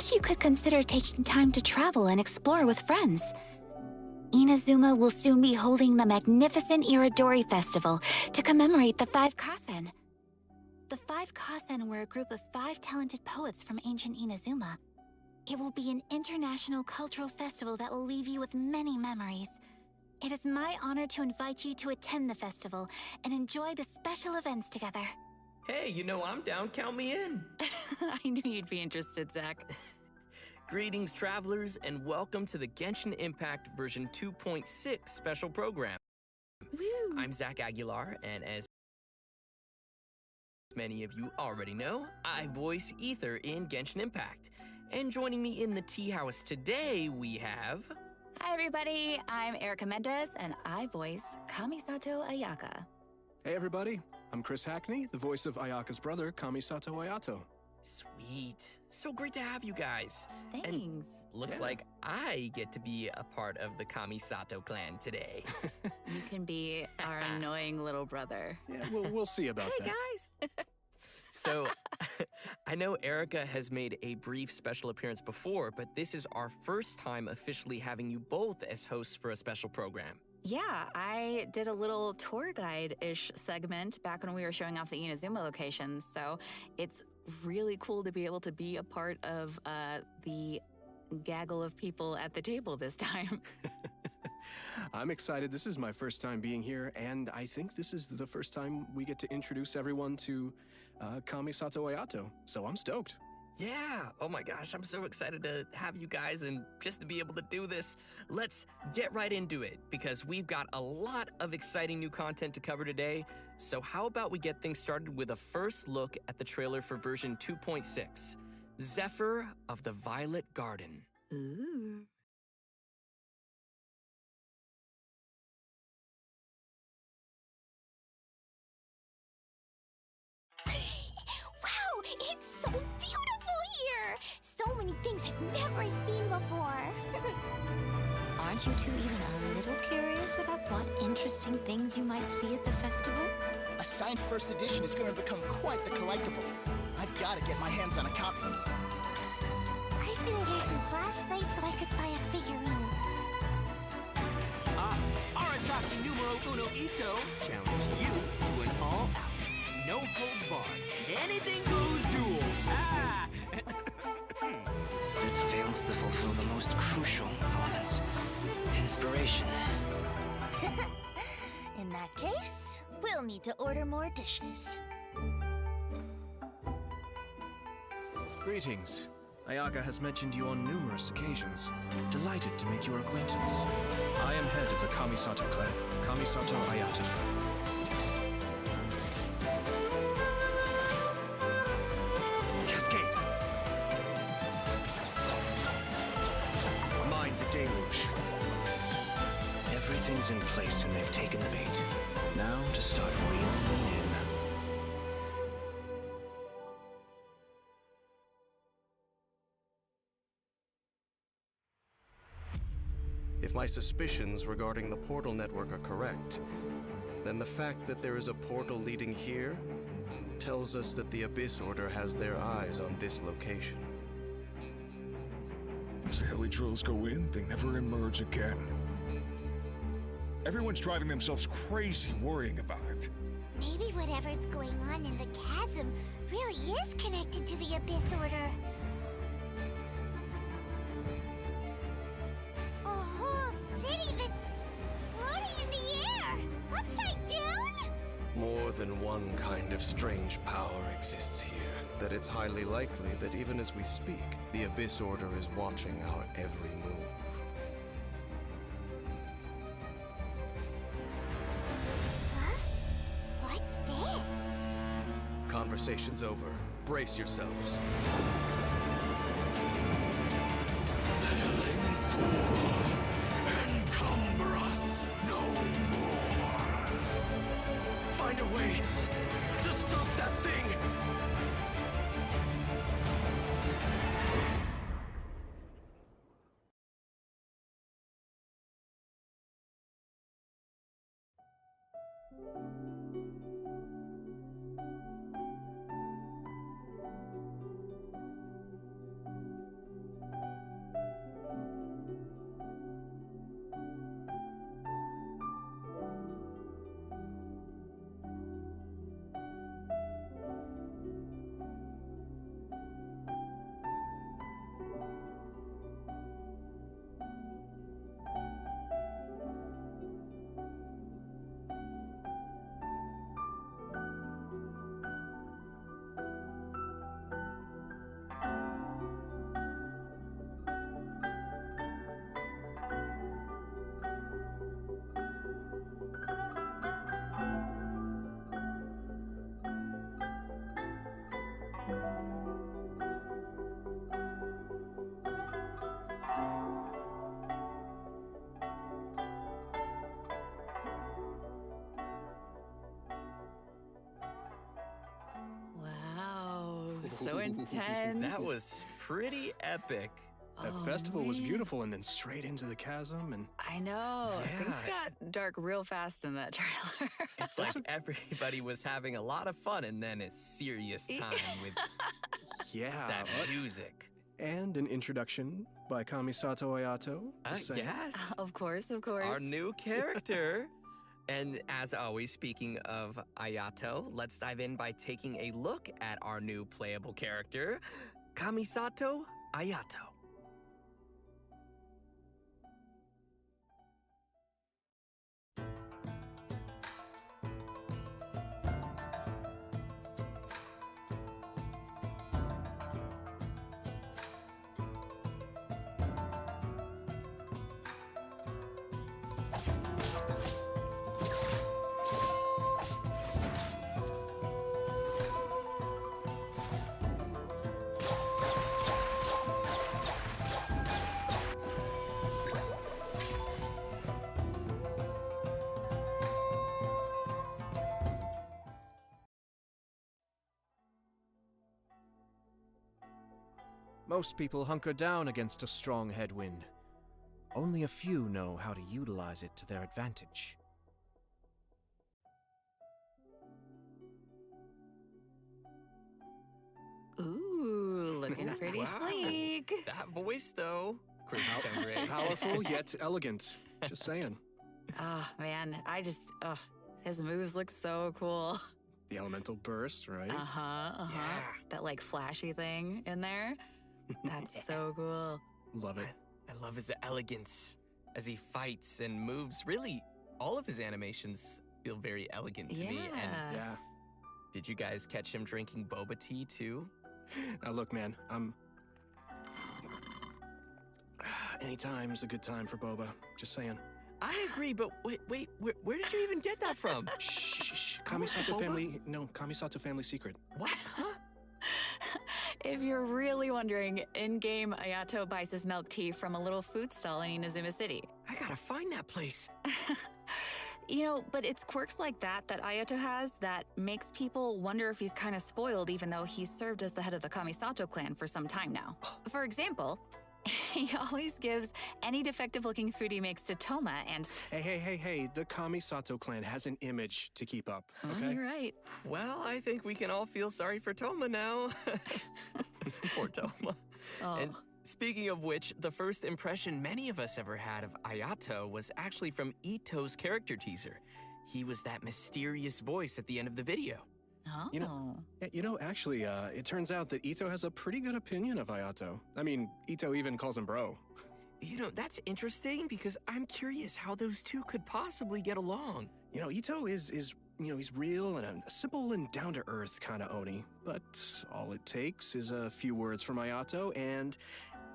perhaps you could consider taking time to travel and explore with friends. Inazuma will soon be holding the magnificent Iridori Festival to commemorate the 5 Kasen. The 5 Kasen were a group of 5 talented poets from ancient Inazuma. It will be an international cultural festival that will leave you with many memories. It is my honor to invite you to attend the festival and enjoy the special events together. Hey, you know I'm down, count me in. I knew you'd be interested, Zach. Greetings, travelers, and welcome to the Genshin Impact version 2.6 special program. Woo. I'm Zach Aguilar, and as many of you already know, I voice Ether in Genshin Impact. And joining me in the tea house today, we have... Hi, everybody. I'm Erica Mendez, and I voice Camisato Ayaka. Hey, everybody. I'm Chris Hackney, the voice of Ayaka's brother, Camisato Ayato. Sweet. So great to have you guys. Thanks. And looks like I get to be a part of the Camisato clan today. You can be our annoying little brother. Yeah, we'll see about that. Hey, guys. So, I know Erica has made a brief special appearance before, but this is our first time officially having you both as hosts for a special program. Yeah, I did a little tour guide-ish segment back when we were showing off the Inazuma locations, so it's really cool to be able to be a part of the gaggle of people at the table this time. I'm excited. This is my first time being here, and I think this is the first time we get to introduce everyone to Camisato Ayato, so I'm stoked. Yeah, oh my gosh, I'm so excited to have you guys and just to be able to do this. Let's get right into it, because we've got a lot of exciting new content to cover today. So how about we get things started with a first look at the trailer for version 2.6, Zephyr of the Violet Garden. Ooh. Wow, it's so beautiful here! So many things I've never seen before. Aren't you two even a little curious about what interesting things you might see at the festival? A signed first edition is going to become quite the collectible. I've got to get my hands on a copy. I've been here since last night so I could buy a figurine. Arataki numero uno Ito challenge you to an all-out, no-holds-barred, anything-goes duel. Ah! It fails to fulfill the most crucial elements. Inspiration. In that case, we'll need to order more dishes. Greetings. Ayaka has mentioned you on numerous occasions. Delighted to make your acquaintance. I am head of the Camisato clan, Camisato Ayato. Cascade! Mind the deluge. Everything's in place and they've taken the bait. Now to start reeling them in. If my suspicions regarding the portal network are correct, then the fact that there is a portal leading here tells us that the Abyss Order has their eyes on this location. As the heli-drills go in, they never emerge again. Everyone's driving themselves crazy worrying about it. Maybe whatever's going on in the chasm really is connected to the Abyss Order. A whole city that's floating in the air! Upside down? More than one kind of strange power exists here. That it's highly likely that even as we speak, the Abyss Order is watching our every move. Huh? What's this? Conversation's over. Brace yourselves. Meddling fool, encumbereth no more. Find a way to stop that thing! so intense. That was pretty epic. That festival was beautiful, and then straight into the chasm, and I know. Yeah. Things got dark real fast in that trailer. It's like everybody was having a lot of fun, and then it's serious time with yeah, that music. and an introduction by Camisato Ayato. just saying. Yes. Of course, of course. Our new character. And as always, speaking of Ayato, let's dive in by taking a look at our new playable character, Camisato Ayato. Most people hunker down against a strong headwind. Only a few know how to utilize it to their advantage. Ooh, looking pretty Wow. sleek. That voice, though. Crazy sound great. Powerful yet elegant. Just saying. Oh, man. His moves look so cool. The elemental burst, right? Yeah. That like flashy thing in there. That's so cool. Love it. I love his elegance as he fights and moves. Really, all of his animations feel very elegant to me. And Yeah. did you guys catch him drinking boba tea too? Now look, man, anytime's a good time for boba. Just saying. I agree, but wait, where did you even get that from? Shh. Come on, Kamisato boba? family. No, Kamisato family secret. What? Huh? If you're really wondering, in-game Ayato buys his milk tea from a little food stall in Inazuma City. I gotta find that place. But it's quirks like that Ayato has that makes people wonder if he's kind of spoiled even though he's served as the head of the Camisato clan for some time now. For example, he always gives any defective-looking food he makes to Toma and... Hey, the Kamisato clan has an image to keep up, Oh, okay? you're right. Well, I think we can all feel sorry for Toma now. Poor Toma. Oh. And speaking of which, the first impression many of us ever had of Ayato was actually from Ito's character teaser. He was that mysterious voice at the end of the video. Oh. Actually, it turns out that Ito has a pretty good opinion of Ayato. I mean, Ito even calls him bro. That's interesting because I'm curious how those two could possibly get along. Ito is he's real and a simple and down-to-earth kind of Oni. But all it takes is a few words from Ayato, and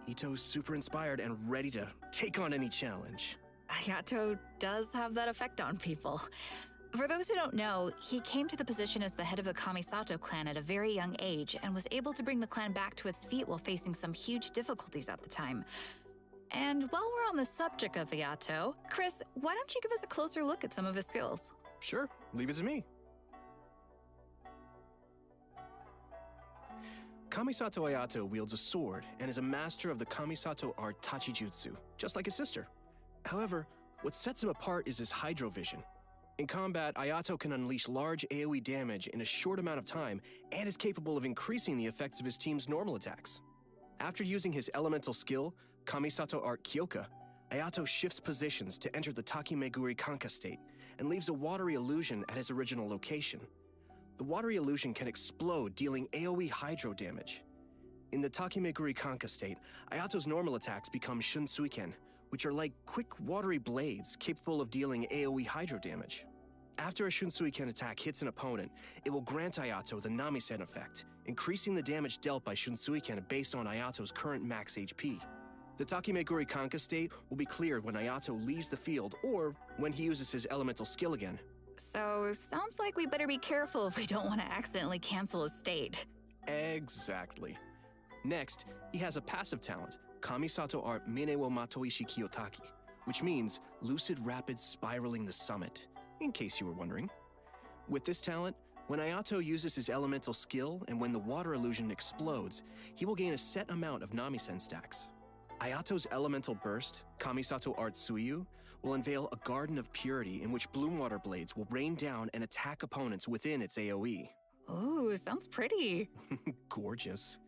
Ito's super inspired and ready to take on any challenge. Ayato does have that effect on people. For those who don't know, he came to the position as the head of the Camisato clan at a very young age and was able to bring the clan back to its feet while facing some huge difficulties at the time. And while we're on the subject of Ayato, Chris, why don't you give us a closer look at some of his skills? Sure, leave it to me. Kamisato Ayato wields a sword and is a master of the Kamisato art Tachijutsu, just like his sister. However, what sets him apart is his hydrovision. In combat, Ayato can unleash large AoE damage in a short amount of time and is capable of increasing the effects of his team's normal attacks. After using his elemental skill, Kamisato Art Kyoka, Ayato shifts positions to enter the Takimeguri Kanka state and leaves a watery illusion at his original location. The watery illusion can explode, dealing AoE hydro damage. In the Takimeguri Kanka state, Ayato's normal attacks become Shunsuiken, which are like quick watery blades capable of dealing AoE hydro damage. After a Shunsuiken attack hits an opponent, it will grant Ayato the Namisen effect, increasing the damage dealt by Shunsuiken based on Ayato's current max HP. The Takimeguri Kanka state will be cleared when Ayato leaves the field or when he uses his elemental skill again. So, sounds like we better be careful if we don't want to accidentally cancel a state. Exactly. Next, he has a passive talent, Kamisato Art Mine wo Matoishi Kiyotaki, which means lucid rapid spiraling the summit, in case you were wondering. With this talent, When Ayato uses his elemental skill and when the water illusion explodes, he will gain a set amount of Namisen stacks. Ayato's elemental burst, Camisato Art Suiyu, will unveil a garden of purity in which bloom water blades will rain down and attack opponents within its AoE. Ooh, sounds pretty. Gorgeous.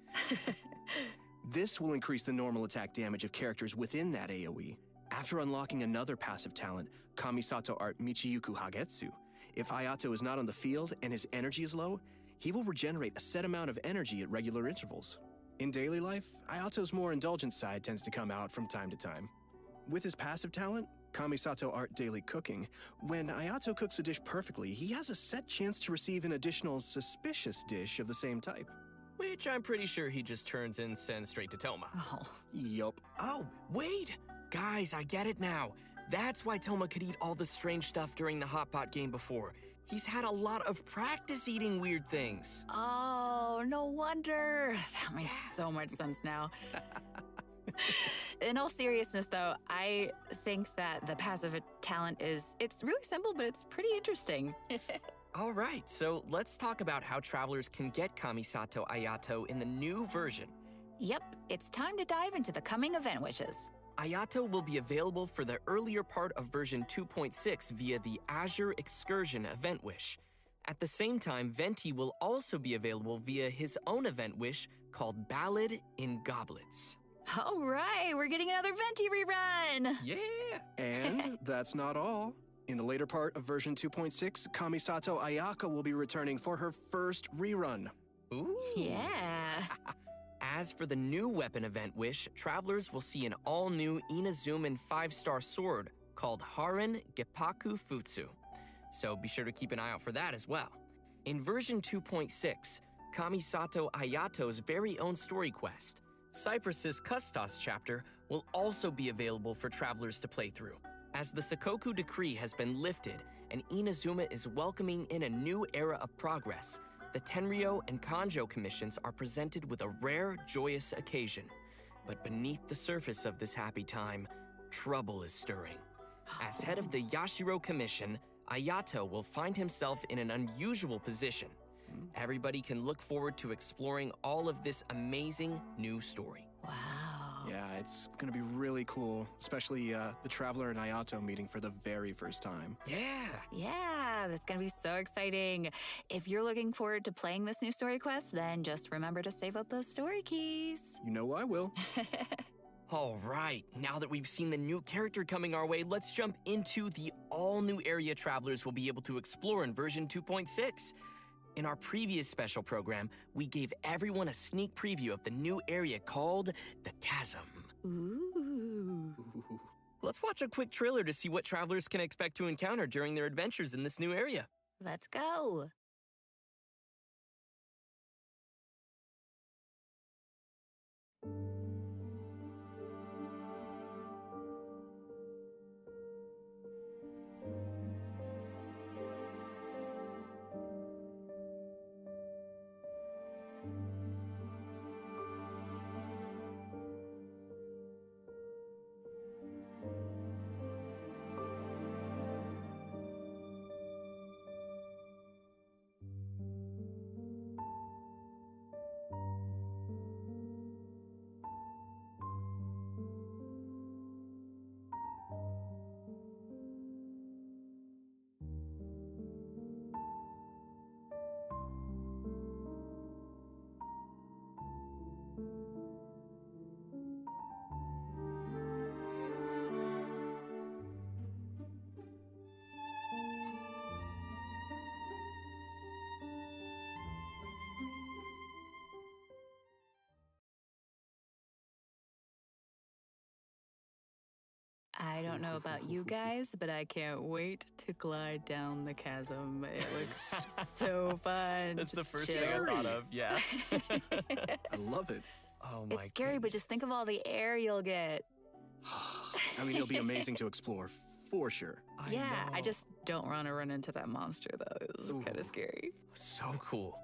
This will increase the normal attack damage of characters within that AoE. After unlocking another passive talent, Kamisato Art Michiyuku Hagetsu, if Ayato is not on the field and his energy is low, he will regenerate a set amount of energy at regular intervals. In daily life, Ayato's more indulgent side tends to come out from time to time. With his passive talent, Kamisato Art Daily Cooking, when Ayato cooks a dish perfectly, he has a set chance to receive an additional suspicious dish of the same type. Which I'm pretty sure he just turns and sends straight to Toma. Oh. Yup. Oh, wait! Guys, I get it now. That's why Toma could eat all the strange stuff during the Hot Pot game before. He's had a lot of practice eating weird things. Oh, no wonder. That makes so much sense now. In all seriousness, though, I think that the passive talent it's really simple, but it's pretty interesting. All right, so let's talk about how travelers can get Kamisato Ayato in the new version. Yep, it's time to dive into the coming event wishes. Ayato will be available for the earlier part of version 2.6 via the Azure Excursion event wish. At the same time, Venti will also be available via his own event wish called Ballad in Goblets. All right, we're getting another Venti rerun! Yeah! And that's not all. In the later part of version 2.6, Kamisato Ayaka will be returning for her first rerun. Ooh! Yeah! As for the new weapon event wish, travelers will see an all-new Inazuman 5-star sword called Haran Geppaku Futsu. So be sure to keep an eye out for that as well. In version 2.6, Kamisato Ayato's very own story quest, Cypress's Custos chapter, will also be available for travelers to play through. As the Sakoku decree has been lifted and Inazuma is welcoming in a new era of progress, the Tenryo and Kanjo commissions are presented with a rare, joyous occasion. But beneath the surface of this happy time, trouble is stirring. As head of the Yashiro Commission, Ayato will find himself in an unusual position. Everybody can look forward to exploring all of this amazing new story. Wow. Yeah, it's gonna be really cool, especially the Traveler and Ayato meeting for the very first time. Yeah! Yeah, that's gonna be so exciting. If you're looking forward to playing this new story quest, then just remember to save up those story keys. You know I will. All right, now that we've seen the new character coming our way, let's jump into the all-new area travelers will be able to explore in version 2.6. In our previous special program, we gave everyone a sneak preview of the new area called the Chasm. Ooh. Let's watch a quick trailer to see what travelers can expect to encounter during their adventures in this new area. Let's go. I don't know about you guys, but I can't wait to glide down the chasm. It looks so fun. That's the Just first chill. thing I thought of, yeah. I love it. Oh my It's scary, but just think of all the air you'll get. I mean, it'll be amazing to explore, for sure. I just don't want to run into that monster, though. It was kind of scary. So cool.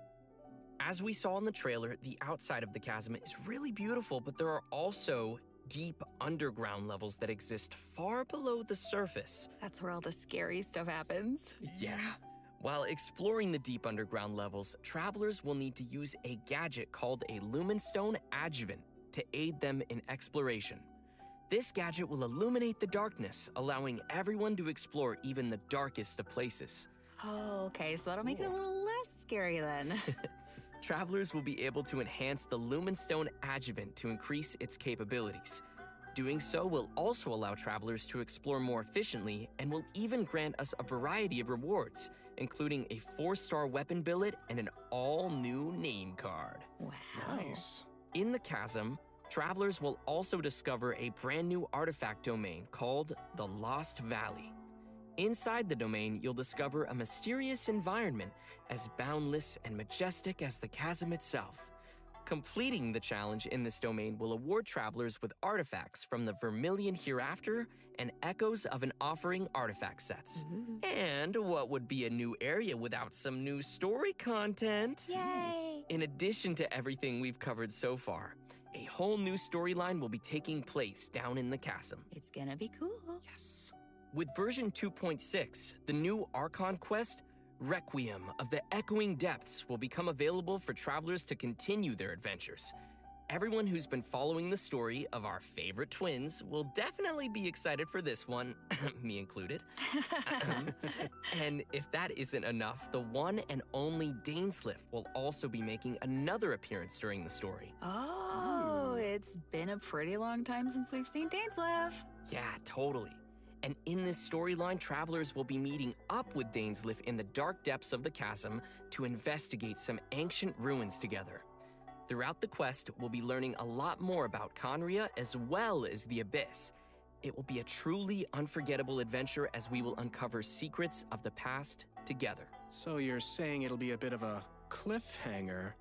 As we saw in the trailer, the outside of the chasm is really beautiful, but there are also deep underground levels that exist far below the surface. That's where all the scary stuff happens. Yeah. While exploring the deep underground levels, travelers will need to use a gadget called a Lumenstone Adjuvant to aid them in exploration. This gadget will illuminate the darkness, allowing everyone to explore even the darkest of places. Oh, okay, so that'll make it a little less scary then. Travelers will be able to enhance the Lumenstone Adjuvant to increase its capabilities. Doing so will also allow travelers to explore more efficiently and will even grant us a variety of rewards, including a 4-star weapon billet and an all-new name card. Wow. Nice. In the chasm, travelers will also discover a brand new artifact domain called the Lost Valley. Inside the domain, you'll discover a mysterious environment as boundless and majestic as the chasm itself. Completing the challenge in this domain will award travelers with artifacts from the Vermilion Hereafter and Echoes of an Offering artifact sets. And what would be a new area without some new story content? Yay! In addition to everything we've covered so far, a whole new storyline will be taking place down in the chasm. It's gonna be cool. Yes. With version 2.6, the new Archon quest, Requiem of the Echoing Depths, will become available for travelers to continue their adventures. Everyone who's been following the story of our favorite twins will definitely be excited for this one, me included. And if that isn't enough, the one and only Dainsliff will also be making another appearance during the story. Oh, it's been a pretty long time since we've seen Dainsliff. Yeah, totally. And in this storyline, travelers will be meeting up with Dainsliff in the dark depths of the chasm to investigate some ancient ruins together. Throughout the quest, we'll be learning a lot more about Conria as well as the Abyss. It will be a truly unforgettable adventure as we will uncover secrets of the past together. So you're saying it'll be a bit of a cliffhanger?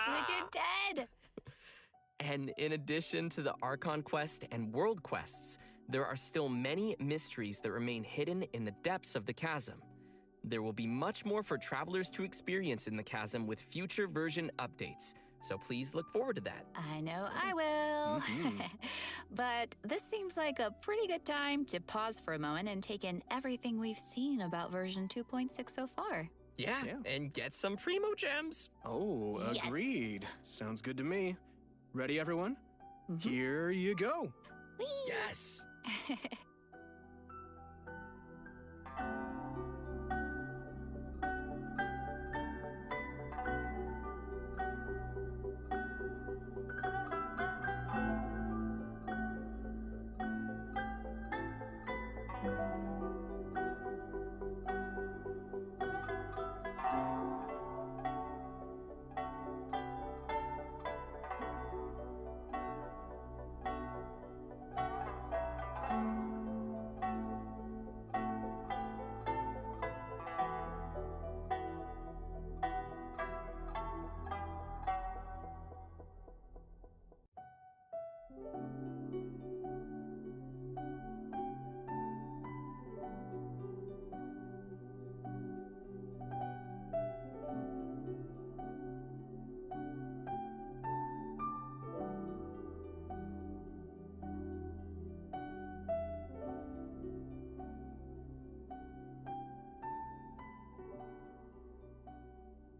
Switch it dead! And in addition to the Archon quest and world quests, there are still many mysteries that remain hidden in the depths of the chasm. There will be much more for travelers to experience in the chasm with future version updates, so please look forward to that. I know I will. But this seems like a pretty good time to pause for a moment and take in everything we've seen about version 2.6 so far. Yeah, and get some Primo Gems. Oh, Yes. agreed. Sounds good to me. Ready, everyone? Here you go. Yes!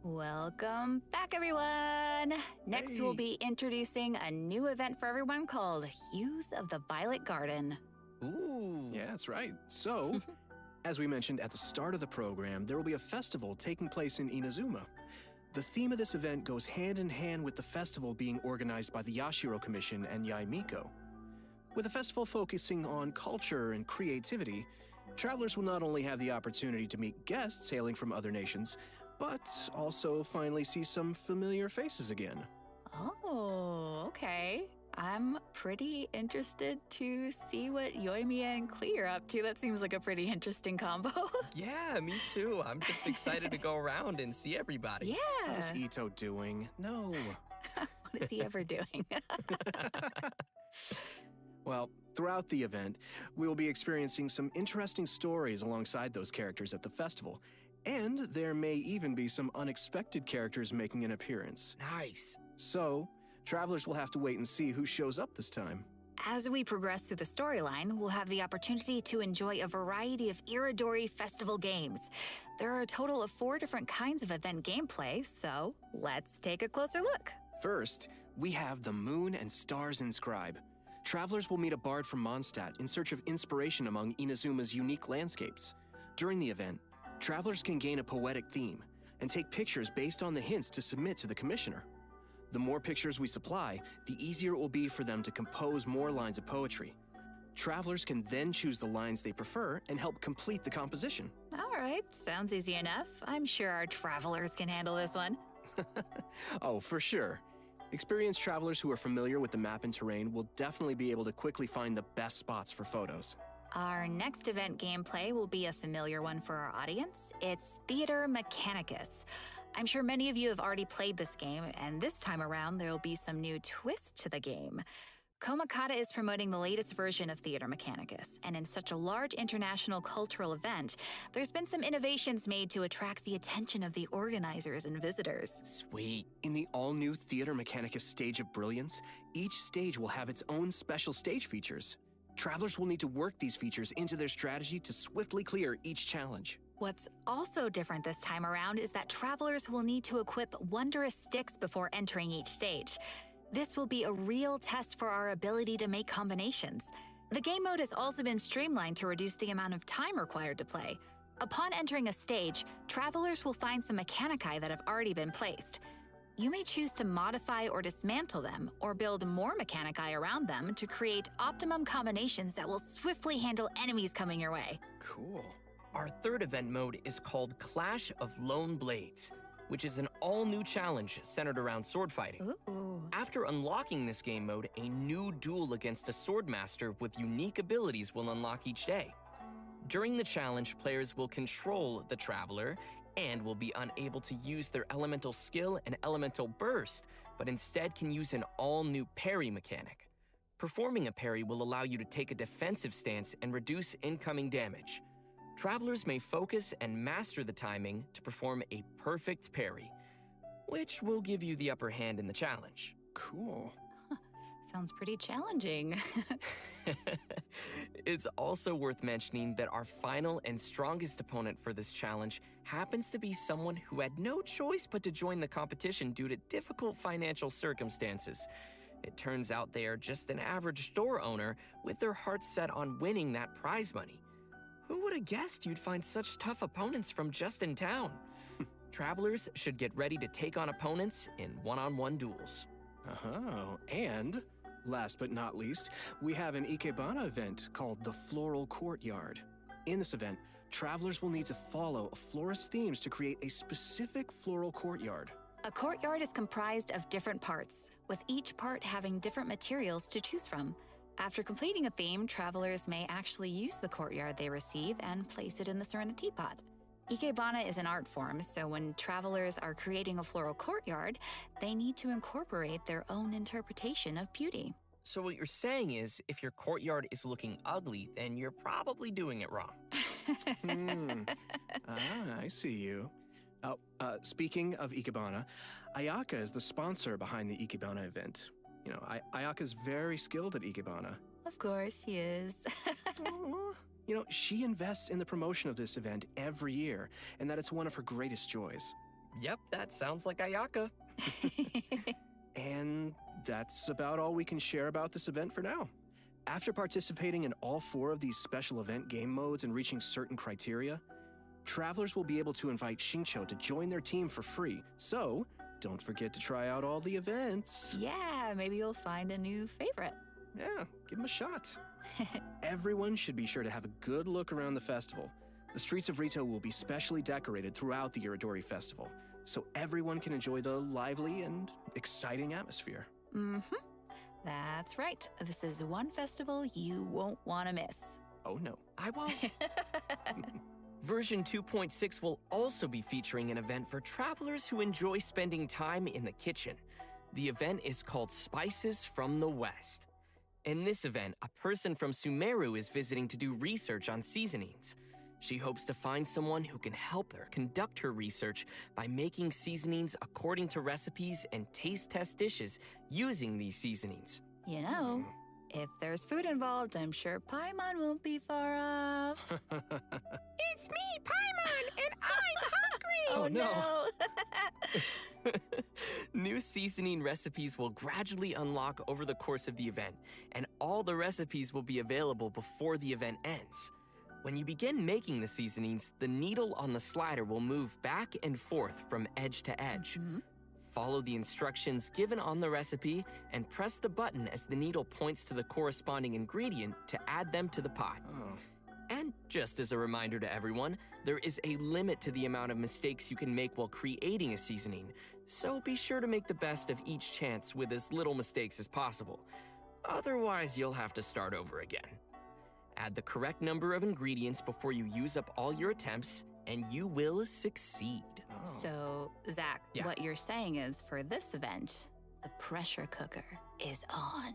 Welcome back, everyone! Next, we'll be introducing a new event for everyone called Hughes of the Violet Garden. Ooh. Yeah, that's right. So, as we mentioned at the start of the program, there will be a festival taking place in Inazuma. The theme of this event goes hand in hand with the festival being organized by the Yashiro Commission and Yaimiko. With the festival focusing on culture and creativity, travelers will not only have the opportunity to meet guests hailing from other nations, but also finally see some familiar faces again. Oh, okay. I'm pretty interested to see what Yoimiya and Klee are up to. That seems like a pretty interesting combo. Yeah, me too. I'm just excited to go around and see everybody. Yeah. How's Ito doing? No. What is he ever doing? Well, throughout the event, we will be experiencing some interesting stories alongside those characters at the festival. And there may even be some unexpected characters making an appearance. Nice. So, travelers will have to wait and see who shows up this time. As we progress through the storyline, we'll have the opportunity to enjoy a variety of Iridori Festival games. There are a total of 4 different kinds of event gameplay, so let's take a closer look. First, we have the Moon and Stars Inscribe. Travelers will meet a bard from Mondstadt in search of inspiration among Inazuma's unique landscapes. During the event, travelers can gain a poetic theme and take pictures based on the hints to submit to the commissioner. The more pictures we supply, the easier it will be for them to compose more lines of poetry. Travelers can then choose the lines they prefer and help complete the composition. All right, sounds easy enough. I'm sure our travelers can handle this one. Oh, for sure. Experienced travelers who are familiar with the map and terrain will definitely be able to quickly find the best spots for photos. Our next event gameplay will be a familiar one for our audience. It's Theater Mechanicus. I'm sure many of you have already played this game, and this time around there will be some new twist to the game. Komakata is promoting the latest version of Theater Mechanicus, and in such a large international cultural event, there's been some innovations made to attract the attention of the organizers and visitors. Sweet. In the all-new Theater Mechanicus Stage of Brilliance, each stage will have its own special stage features. Travelers will need to work these features into their strategy to swiftly clear each challenge. What's also different this time around is that travelers will need to equip wondrous sticks before entering each stage. This will be a real test for our ability to make combinations. The game mode has also been streamlined to reduce the amount of time required to play. Upon entering a stage, travelers will find some mechanici that have already been placed. You may choose to modify or dismantle them, or build more mechanici around them to create optimum combinations that will swiftly handle enemies coming your way. Cool. Our third event mode is called Clash of Lone Blades, which is an all-new challenge centered around sword fighting. Ooh. After unlocking this game mode, a new duel against a swordmaster with unique abilities will unlock each day. During the challenge, players will control the traveler and will be unable to use their elemental skill and elemental burst, but instead can use an all-new parry mechanic. Performing a parry will allow you to take a defensive stance and reduce incoming damage. Travelers may focus and master the timing to perform a perfect parry, which will give you the upper hand in the challenge. Cool. Sounds pretty challenging. It's also worth mentioning that our final and strongest opponent for this challenge happens to be someone who had no choice but to join the competition due to difficult financial circumstances. It turns out they are just an average store owner with their hearts set on winning that prize money. Who would have guessed you'd find such tough opponents from just in town? Travelers should get ready to take on opponents in one-on-one duels. Oh, and last but not least, we have an Ikebana event called the Floral Courtyard. In this event, travelers will need to follow a florist's themes to create a specific floral courtyard. A courtyard is comprised of different parts, with each part having different materials to choose from. After completing a theme, travelers may actually use the courtyard they receive and place it in the Serenity Pot. Ikebana is an art form, so when travelers are creating a floral courtyard, they need to incorporate their own interpretation of beauty. So what you're saying is, if your courtyard is looking ugly, then you're probably doing it wrong. I see you. Speaking of Ikebana, Ayaka is the sponsor behind the Ikebana event. You know, Ayaka's very skilled at Ikebana. Of course he is. You know, she invests in the promotion of this event every year, and that it's one of her greatest joys. Yep, that sounds like Ayaka. And that's about all we can share about this event for now. After participating in all 4 of these special event game modes and reaching certain criteria, travelers will be able to invite Shincho to join their team for free. So, don't forget to try out all the events. Yeah, maybe you'll find a new favorite. Yeah, give them a shot. Everyone should be sure to have a good look around the festival. The streets of Rito will be specially decorated throughout the Iridori Festival, so everyone can enjoy the lively and exciting atmosphere. That's right. This is one festival you won't want to miss. Oh no. I won't. Version 2.6 will also be featuring an event for travelers who enjoy spending time in the kitchen. The event is called Spices from the West. In this event, a person from Sumeru is visiting to do research on seasonings. She hopes to find someone who can help her conduct her research by making seasonings according to recipes and taste test dishes using these seasonings. You know, If there's food involved, I'm sure Paimon won't be far off. It's me, Paimon, and I'm hungry! Oh no! New seasoning recipes will gradually unlock over the course of the event, and all the recipes will be available before the event ends. When you begin making the seasonings, the needle on the slider will move back and forth from edge to edge. Follow the instructions given on the recipe and press the button as the needle points to the corresponding ingredient to add them to the pot. And just as a reminder to everyone, there is a limit to the amount of mistakes you can make while creating a seasoning, so be sure to make the best of each chance with as little mistakes as possible. Otherwise, you'll have to start over again. Add the correct number of ingredients before you use up all your attempts, and you will succeed. So, Zach, Yeah. what you're saying is for this event, the pressure cooker is on.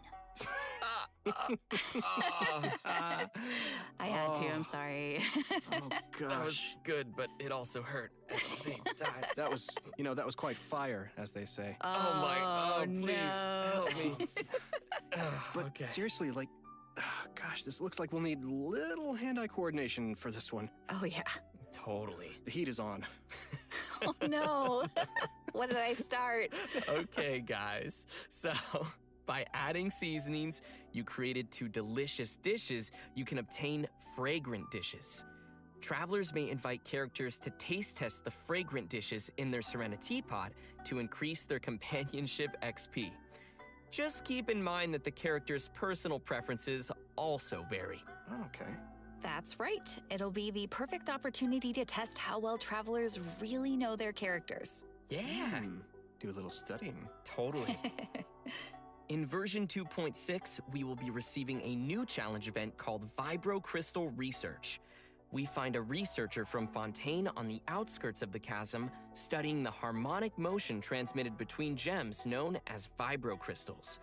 I had to, I'm sorry. Oh, gosh. That was good, but it also hurt at the same time. That was, that was quite fire, as they say. Please help me. But Okay. seriously, gosh, this looks like we'll need little hand-eye coordination for this one. Oh, yeah. Totally. The heat is on. Oh, no. What did I start? Okay, guys. So, by adding seasonings, you created 2 delicious dishes. You can obtain fragrant dishes. Travelers may invite characters to taste test the fragrant dishes in their Serenity Pod to increase their companionship XP. Just keep in mind that the character's personal preferences also vary. Oh, okay. That's right. It'll be the perfect opportunity to test how well travelers really know their characters. Yeah. Do a little studying. Totally. In version 2.6, we will be receiving a new challenge event called Vibro Crystal Research. We find a researcher from Fontaine on the outskirts of the chasm studying the harmonic motion transmitted between gems known as vibro crystals.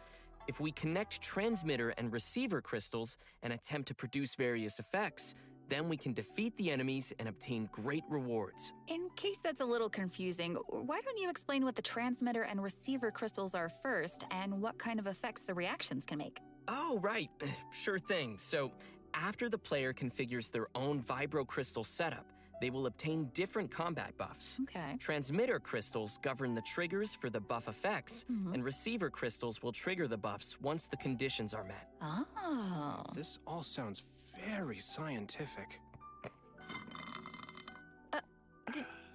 If we connect transmitter and receiver crystals and attempt to produce various effects, then we can defeat the enemies and obtain great rewards. In case that's a little confusing, why don't you explain what the transmitter and receiver crystals are first and what kind of effects the reactions can make? Oh, right. Sure thing. So, after the player configures their own vibro crystal setup, they will obtain different combat buffs. Okay. Transmitter crystals govern the triggers for the buff effects, and receiver crystals will trigger the buffs once the conditions are met. Oh. This all sounds very scientific.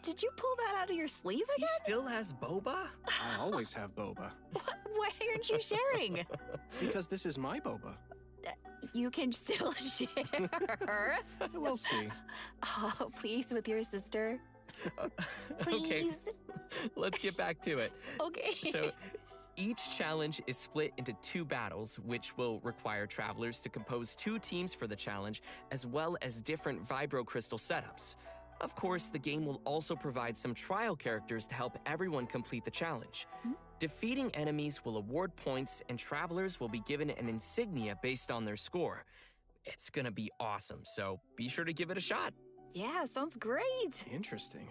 Did you pull that out of your sleeve He again? still has boba? I always have boba. Why aren't you sharing? Because this is my boba. You can still share. We'll see. Oh, please, with your sister. Okay, Please. let's get back to it. Okay. So, each challenge is split into 2 battles, which will require travelers to compose 2 teams for the challenge, as well as different vibro crystal setups. Of course, the game will also provide some trial characters to help everyone complete the challenge. Defeating enemies will award points, and travelers will be given an insignia based on their score. It's gonna be awesome, so be sure to give it a shot. Yeah, sounds great. Interesting.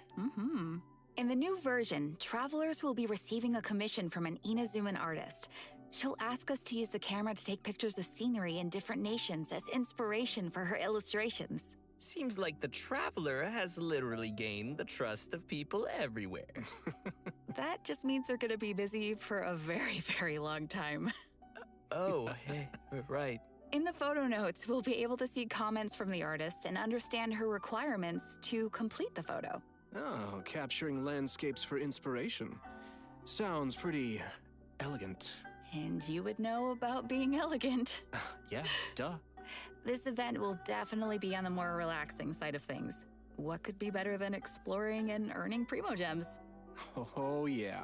In the new version, travelers will be receiving a commission from an Inazuman artist. She'll ask us to use the camera to take pictures of scenery in different nations as inspiration for her illustrations. Seems like the traveler has literally gained the trust of people everywhere. That just means they're gonna be busy for a very, very long time. Oh, hey, right. In the photo notes, we'll be able to see comments from the artist and understand her requirements to complete the photo. Oh, capturing landscapes for inspiration. Sounds pretty elegant. And you would know about being elegant. Yeah, duh. This event will definitely be on the more relaxing side of things. What could be better than exploring and earning Primo Gems? Oh, yeah.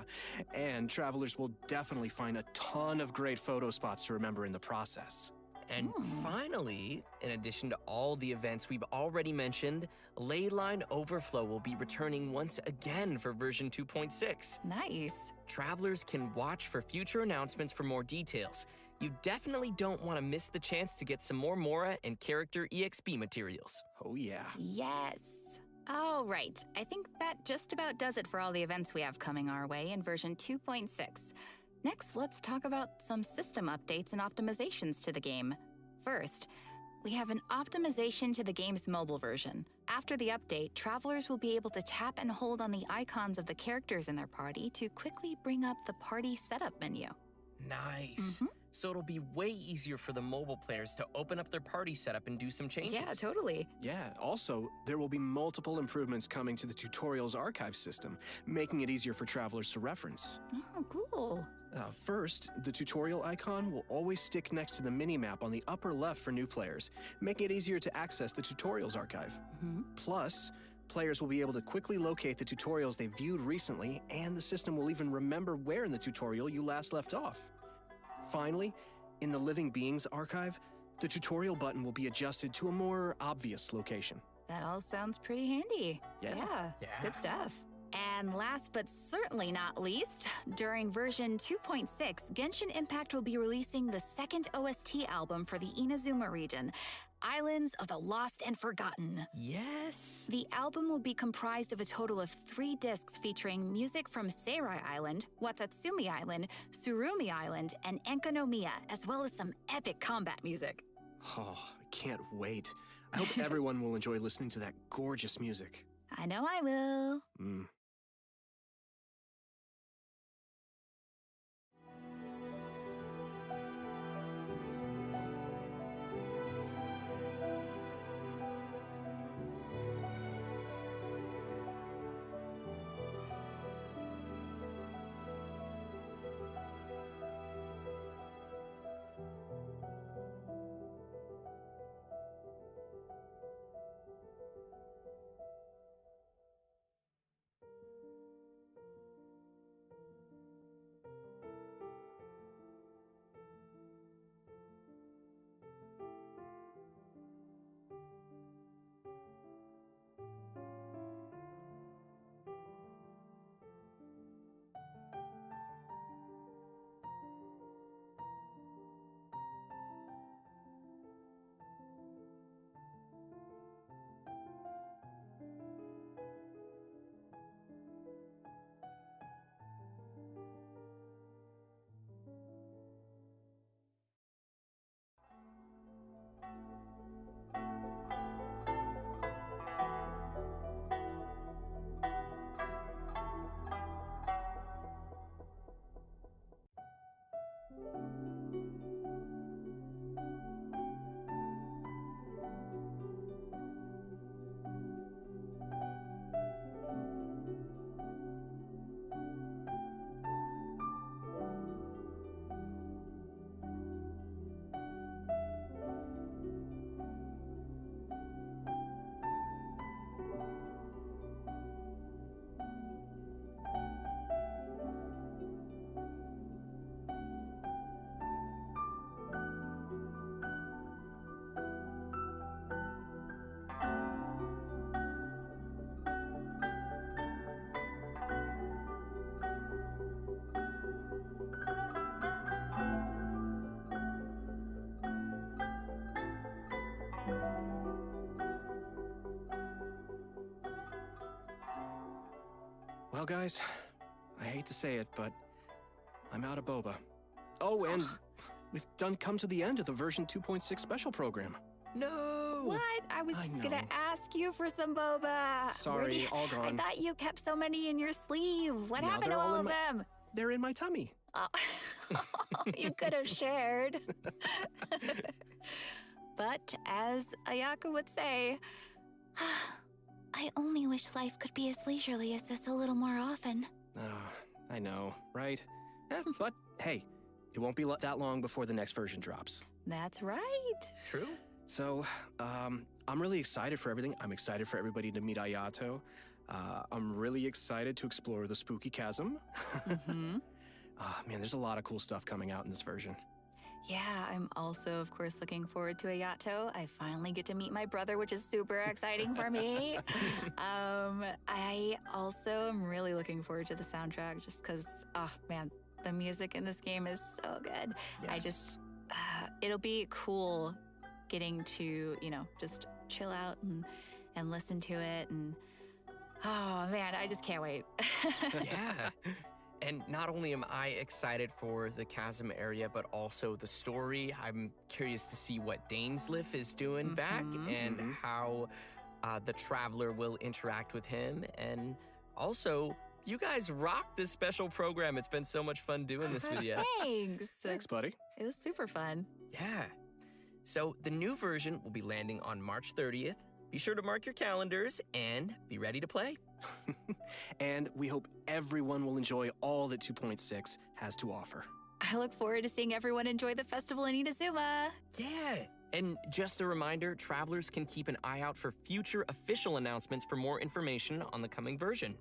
And travelers will definitely find a ton of great photo spots to remember in the process. And finally, in addition to all the events we've already mentioned, Leyline Overflow will be returning once again for version 2.6. Nice. Travelers can watch for future announcements for more details. You definitely don't want to miss the chance to get some more Mora and character EXP materials. Oh, yeah. Yes. All right. I think that just about does it for all the events we have coming our way in version 2.6. Next, let's talk about some system updates and optimizations to the game. First, we have an optimization to the game's mobile version. After the update, travelers will be able to tap and hold on the icons of the characters in their party to quickly bring up the party setup menu. Nice. So it'll be way easier for the mobile players to open up their party setup and do some changes. Yeah, totally. Yeah, also, there will be multiple improvements coming to the tutorials archive system, making it easier for travelers to reference. Oh, cool. First, the tutorial icon will always stick next to the minimap on the upper left for new players, making it easier to access the tutorials archive. Plus, players will be able to quickly locate the tutorials they viewed recently, and the system will even remember where in the tutorial you last left off. Finally, in the Living Beings archive, the tutorial button will be adjusted to a more obvious location. That all sounds pretty handy. Yeah. Good stuff. And last but certainly not least, during version 2.6, Genshin Impact will be releasing the second OST album for the Inazuma region, Islands of the Lost and Forgotten. Yes! The album will be comprised of a total of 3 discs featuring music from Seirai Island, Watatsumi Island, Surumi Island, and Enkanomiya, as well as some epic combat music. Oh, I can't wait. I hope everyone will enjoy listening to that gorgeous music. I know I will. Well, guys, I hate to say it, but I'm out of boba. Oh, and we've come to the end of the version 2.6 special program. No! What? I was just gonna ask you for some boba. Sorry, all gone. I thought you kept so many in your sleeve. What No, happened to they're all all in of my- them? They're in my tummy. Oh. You could have shared. But as Ayaka would say, I only wish life could be as leisurely as this a little more often. I know, right? But hey, it won't be that long before the next version drops. that's right. True. So, I'm really excited for everything. I'm excited for everybody to meet Ayato. I'm really excited to explore the spooky chasm. Man, there's a lot of cool stuff coming out in this version. Yeah, I'm also, of course, looking forward to Ayato. I finally get to meet my brother, which is super exciting for me. I also am really looking forward to the soundtrack just because, oh man, the music in this game is so good. Yes. It'll be cool getting to, just chill out and listen to it. And oh man, I just can't wait. Yeah. And not only am I excited for the Chasm area, but also the story. I'm curious to see what Dainsleif is doing back and how the Traveler will interact with him. And also, you guys rocked this special program. It's been so much fun doing this with you. Thanks. Thanks, buddy. It was super fun. Yeah. So the new version will be landing on March 30th. Be sure to mark your calendars and be ready to play. And we hope everyone will enjoy all that 2.6 has to offer. I look forward to seeing everyone enjoy the festival in Inazuma. Yeah. And just a reminder, travelers can keep an eye out for future official announcements for more information on the coming version.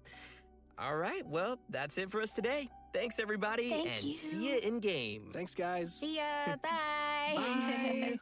All right, well, that's it for us today. Thanks, everybody, Thank you. See you in game. Thanks, guys. See ya. Bye. Bye.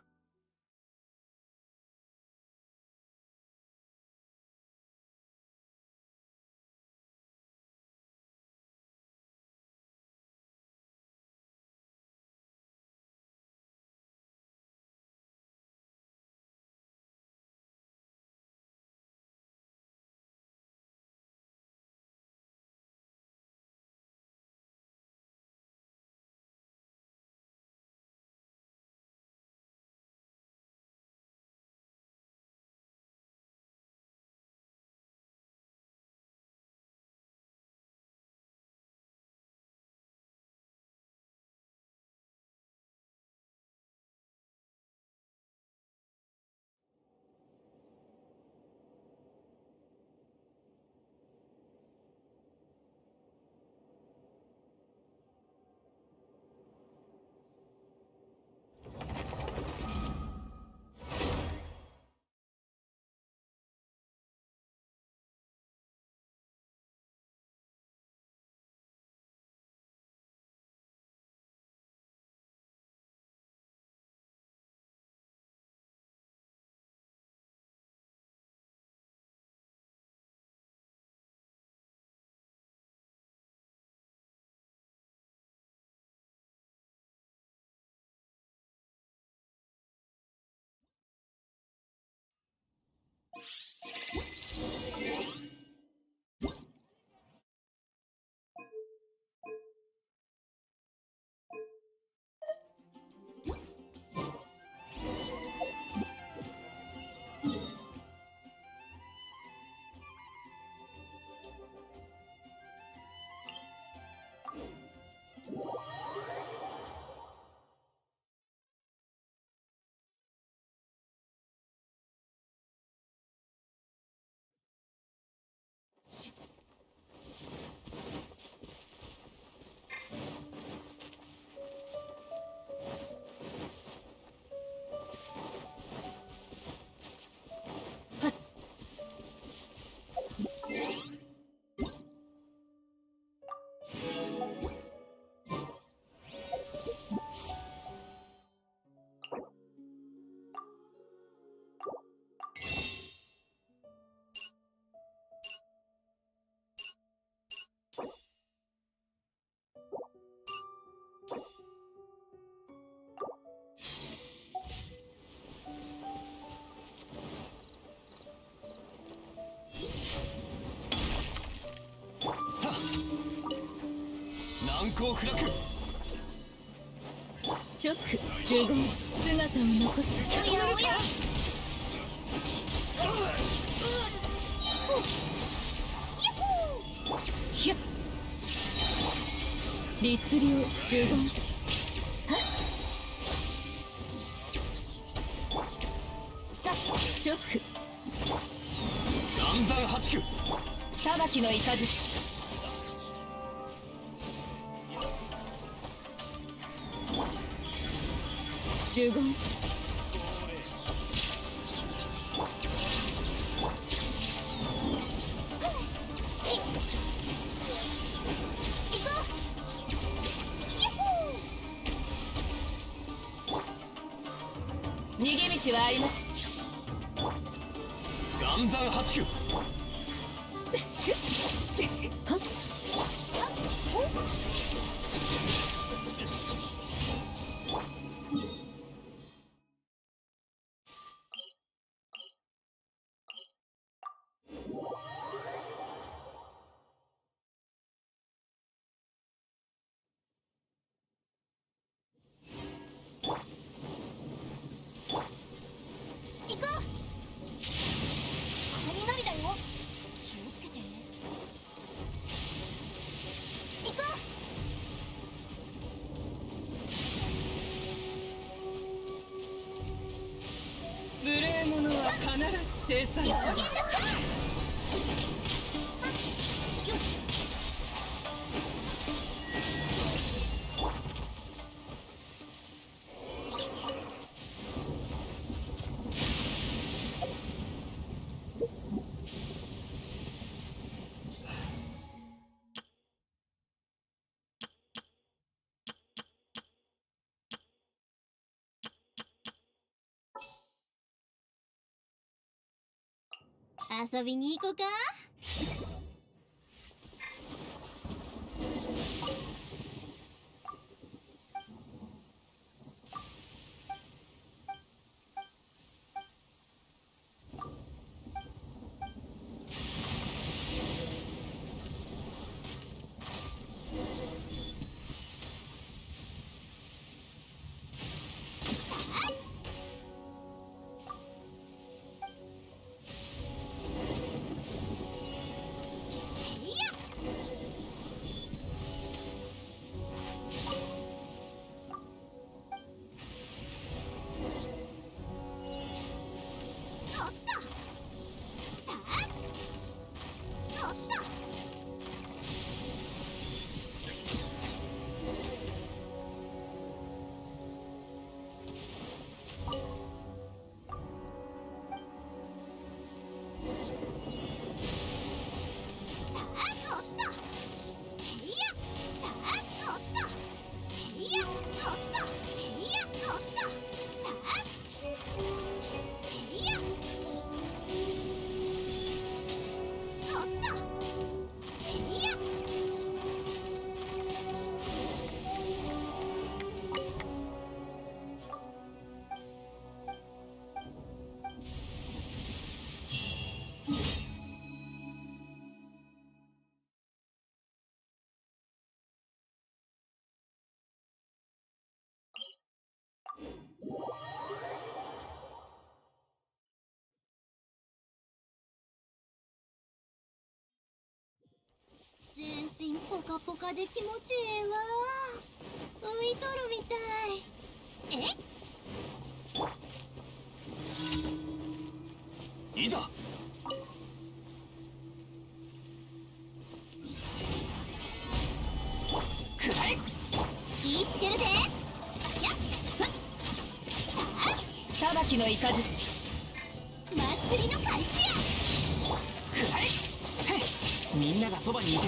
遊びに行こうか。全身ポカポカで気持ちええわ。浮いとるみたい。え？いざ。くらえ。気ぃつけるで。やっふっ。さあ、裁きの雷。祭りの開始や。くらえ。みんながそばにいて。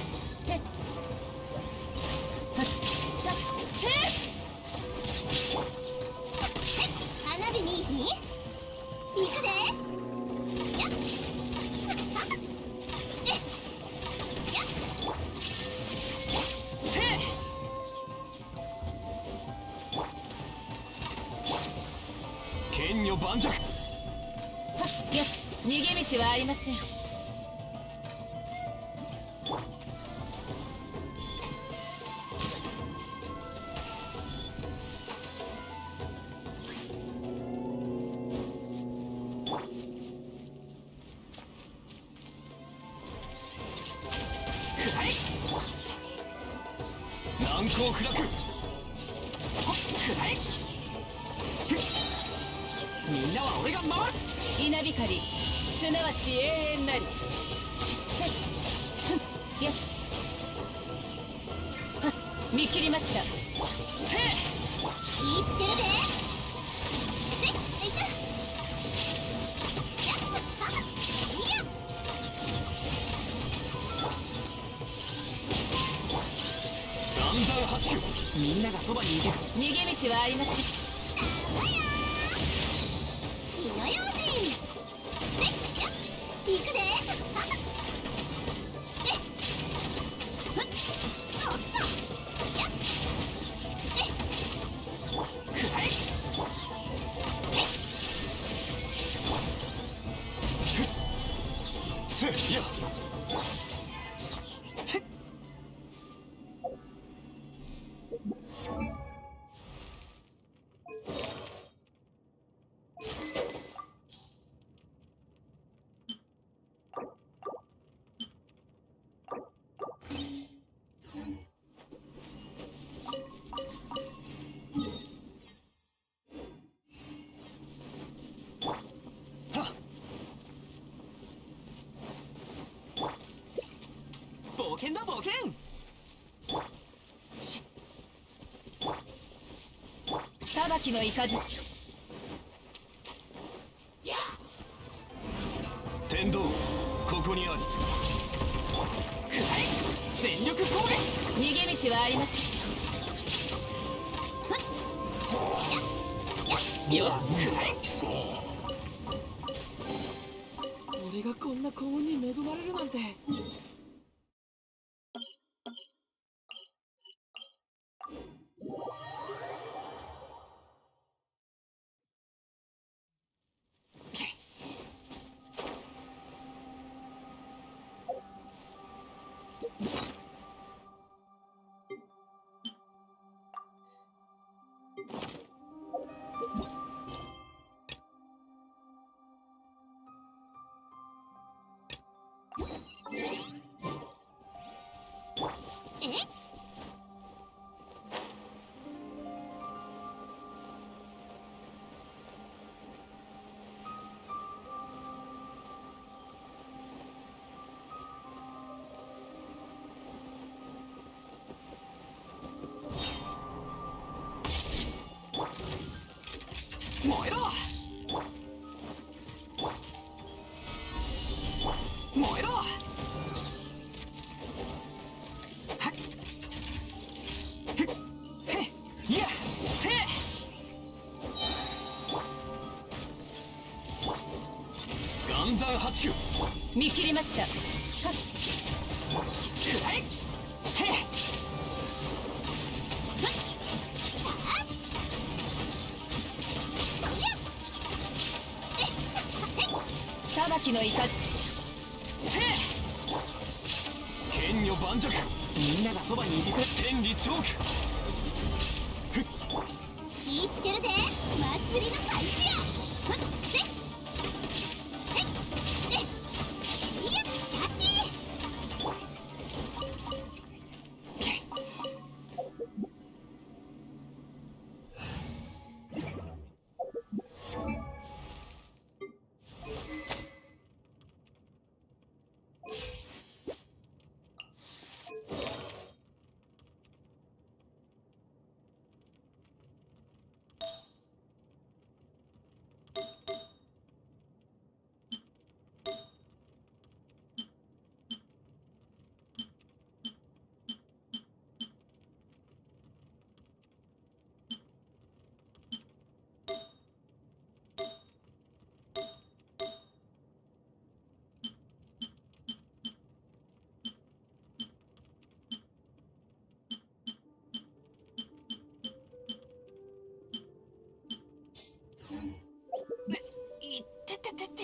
花火見いひん？行くで。やっ。で。やっ。せい。剣女盤石。よし、逃げ道はありません。難攻不落。くらえ。みんなは俺が回す。稲光、すなわち永遠なり。よし。見切りました。気ぃつけるで。せっ、いく。やっ。いや。断山八九。みんながそばにいて。逃げ道はありません。火の用心。せっ、やっ。行くで。で。ふっ。おっと。やっ。で。くらえ。せっや。険だ冒険。裁きの雷。天道ここにあり。くらい全力攻撃。逃げ道はあります。よしくらい。俺がこんな幸運に恵まれるなんて。燃えろ燃えろ。岩山八九見切りました。裁きの雷。剣女盤石。みんながそばにいてくれ。天理チョーク。気ぃつけるで。祭りの開始や。いってててて。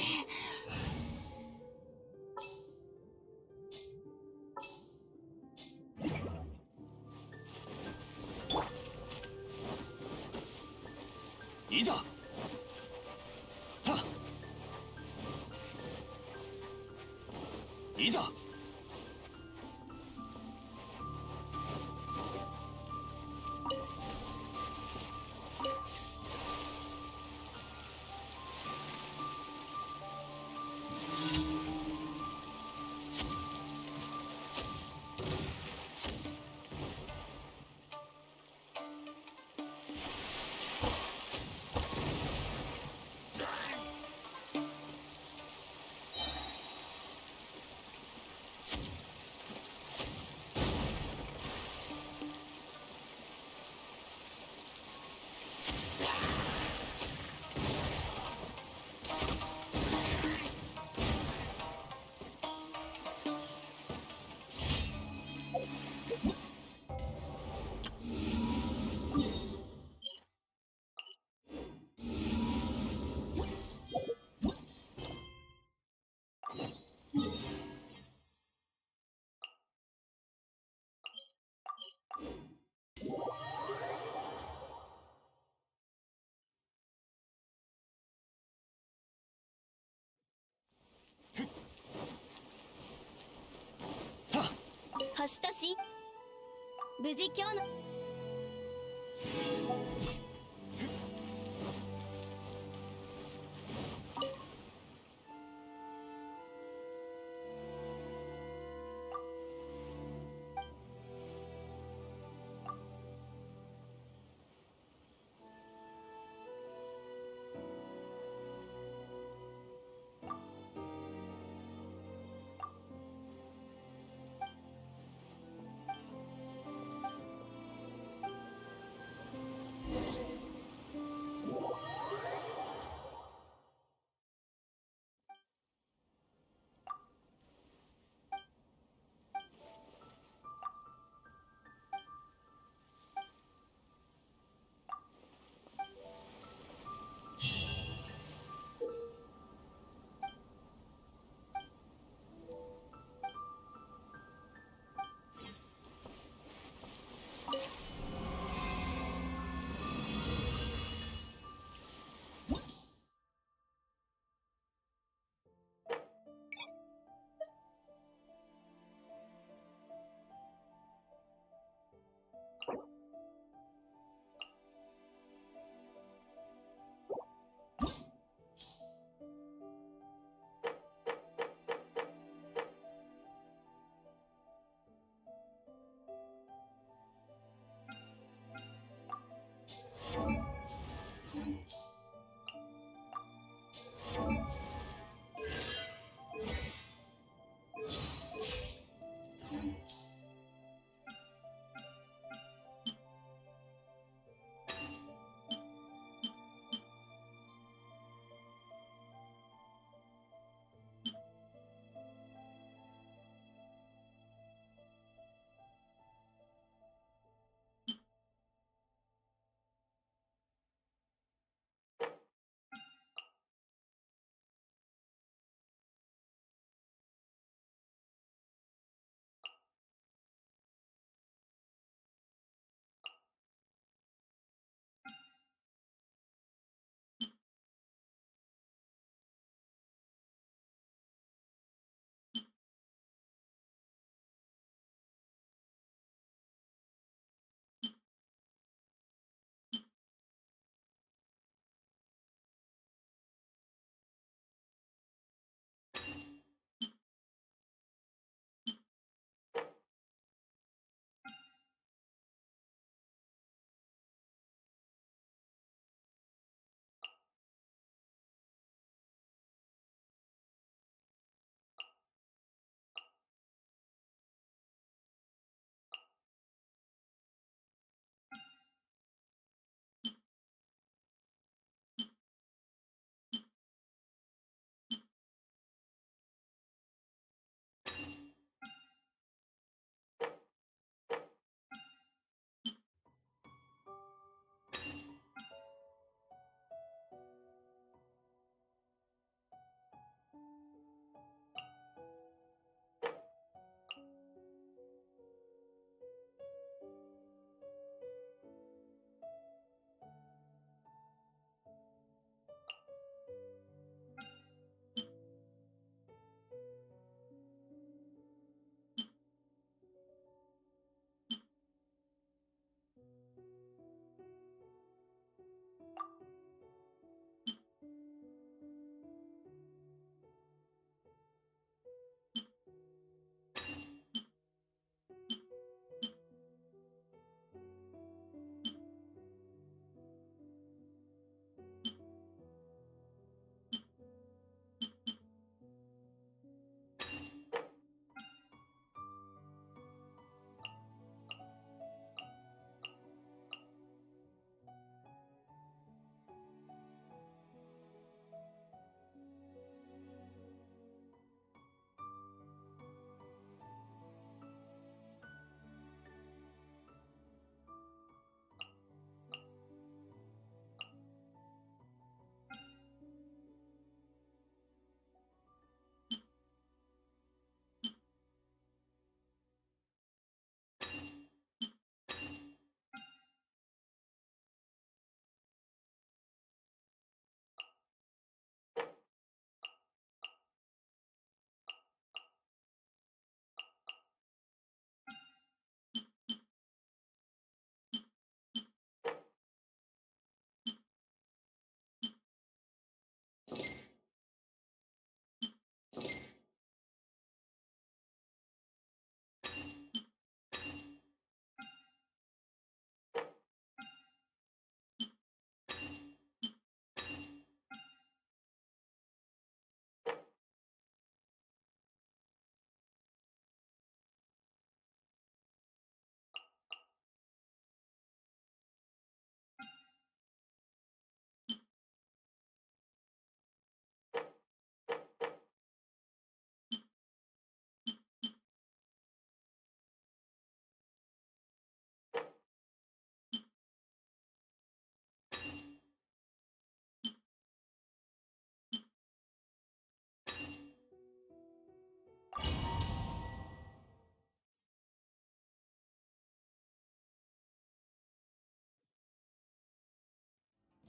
いざ。はっ。いざ。星とし無事今日の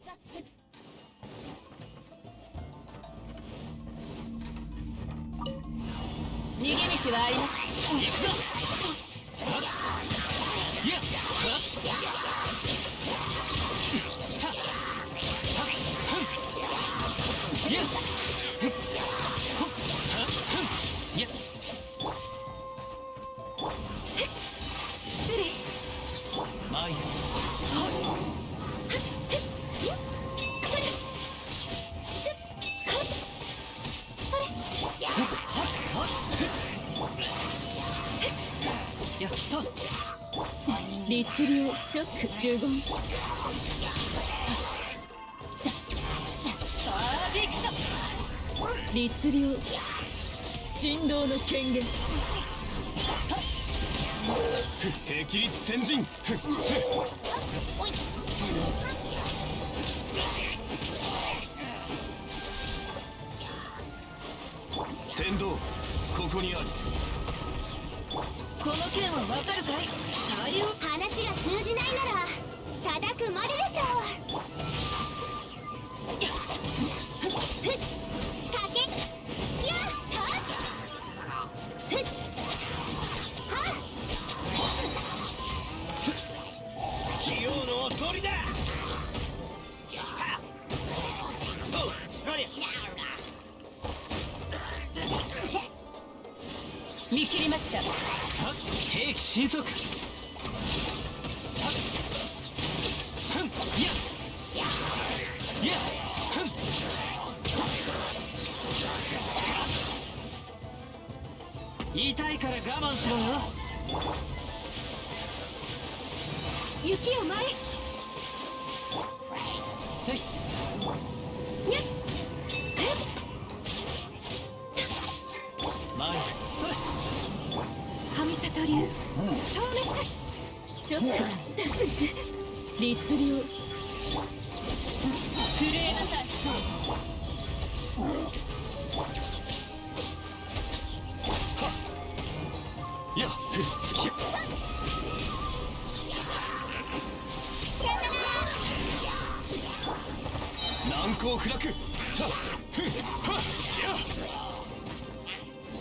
逃げ道はあります。行くぞ。はっやっはったはっふんやっへっほっはっふんやっ失礼。前へはっやった律令チョック呪言パーフェクト律令振動の権限霹靂先陣天道ここにあるこの剣はわかるかい？話が通じないなら叩くまででしょう。かけやっはっふっはっ器用のおとりだはっとそりゃ見切りました。はっ兵器神速はっふんやっやっふん痛いから我慢しろよ。雪を前せいやっ前それ神里流消滅ちょっと律令震えなさい。やっ好きや難攻不落たふっはっや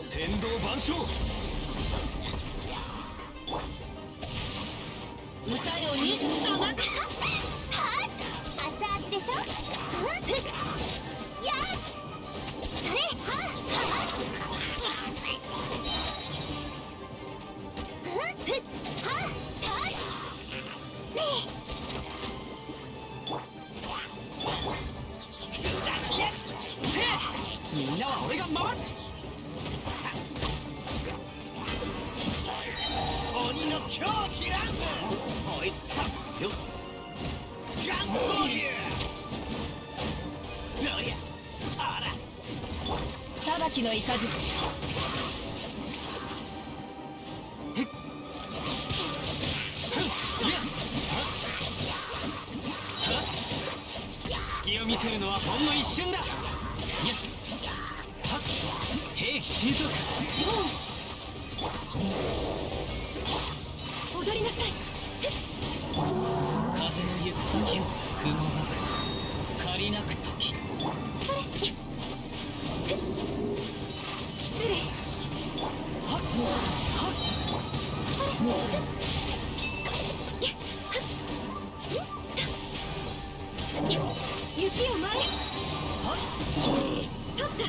天道万象歌よ西となくはっ熱々でしょ。ふっやっそれはっはっふっふっはっはっねみんなは俺が守る。鬼の狂気乱舞こいつかよっガンドーリューどりゃあら裁きの雷へっふんやっはっ隙を見せるのはほんの一瞬だ。やっはっ兵器神速踊りなさい。風の行く先を雲が借りなく時それ失礼はっはっそれすっ雪を前はっ取った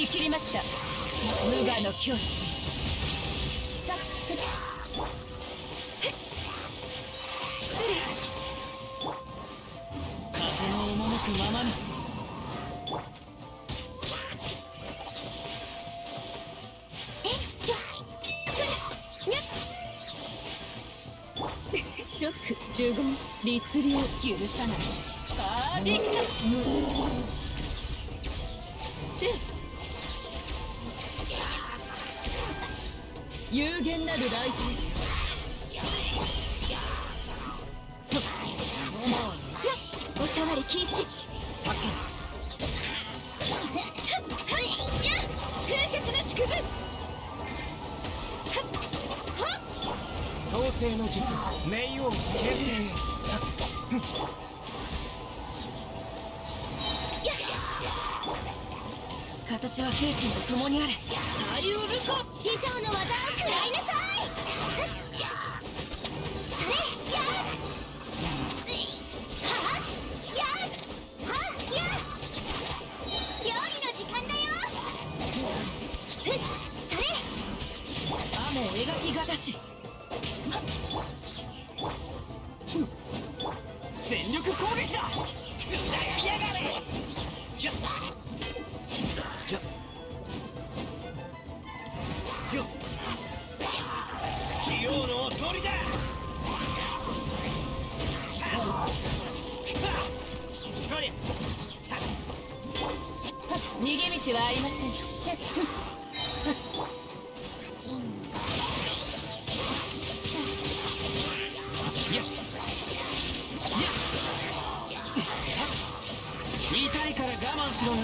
み切りました。無我の境地。風の赴くままに。チョック呪言律令許さない。パーフェクト。有限なる来店。お触り禁止。風雪の縮図。創世の術冥王形成。形は精神と共にあれ。サイウルコ師匠の技を食らいなさい。それやっはっやっはっやっ料理の時間だよ。ふっそれ雨描きがたし。全力攻撃だ。やがれ。器用の鳥だ。そりゃ逃げ道はありません。痛いから我慢しろよ。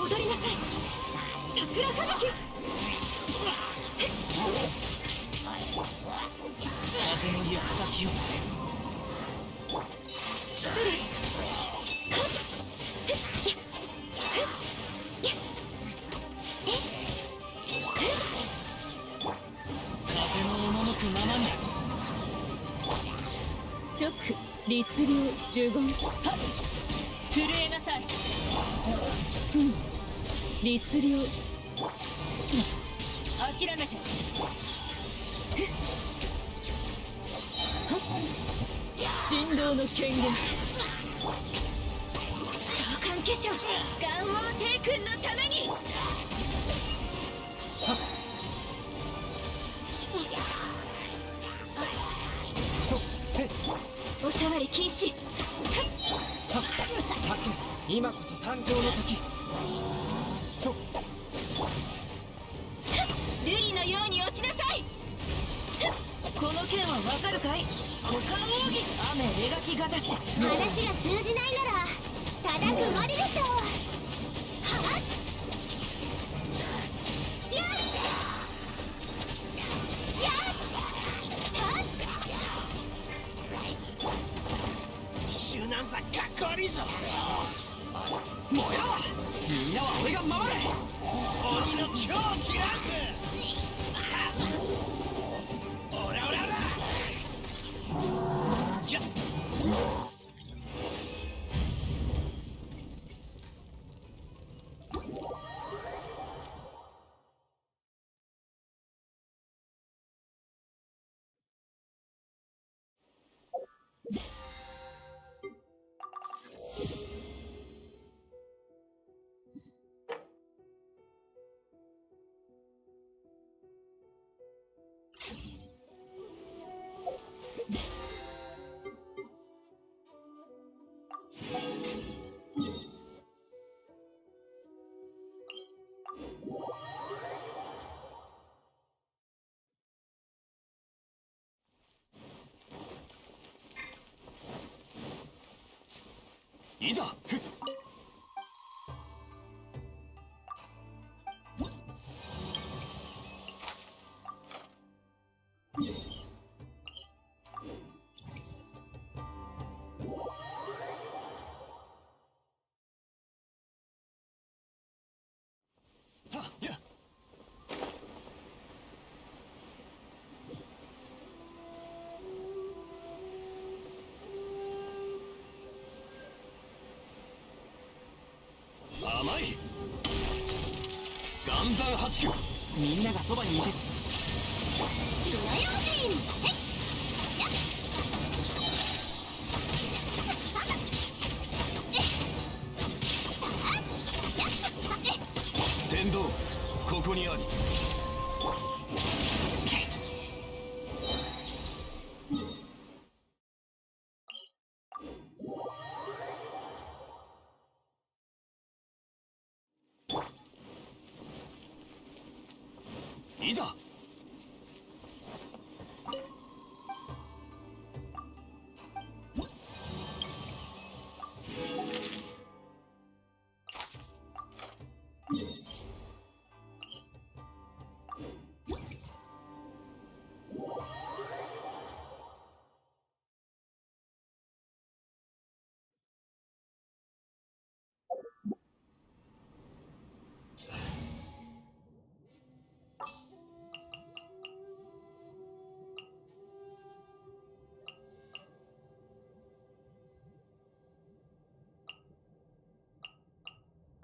踊りなさい。桜吹雪。風の行く先を。風の赴くままに。チョック律令呪言。はっ震えなさい。律令。諦めて。振動の権限。召喚化粧元王帝君のために。お触り禁止。今こそ誕生の時。と瑠璃のように落ちなさい。この剣はわかるかい。股間奥義。雨描きがたし。話が通じないなら叩くまででしょう。はっやっやったっシュナンザかっこ悪いぞ。燃えろ。みんなは俺が守れ。鬼の狂気乱舞。オラオラオラ。じゃいざ。山八九。みんながそばにいて。火の用心。やっ。天道、ここにあり。いざ。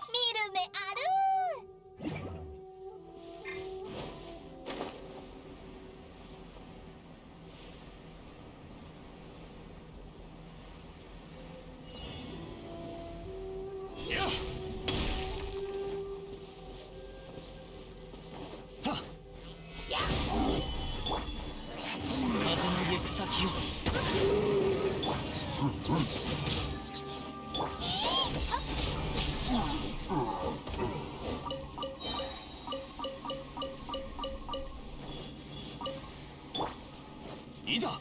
見る目ある。風の行く先を。いざ。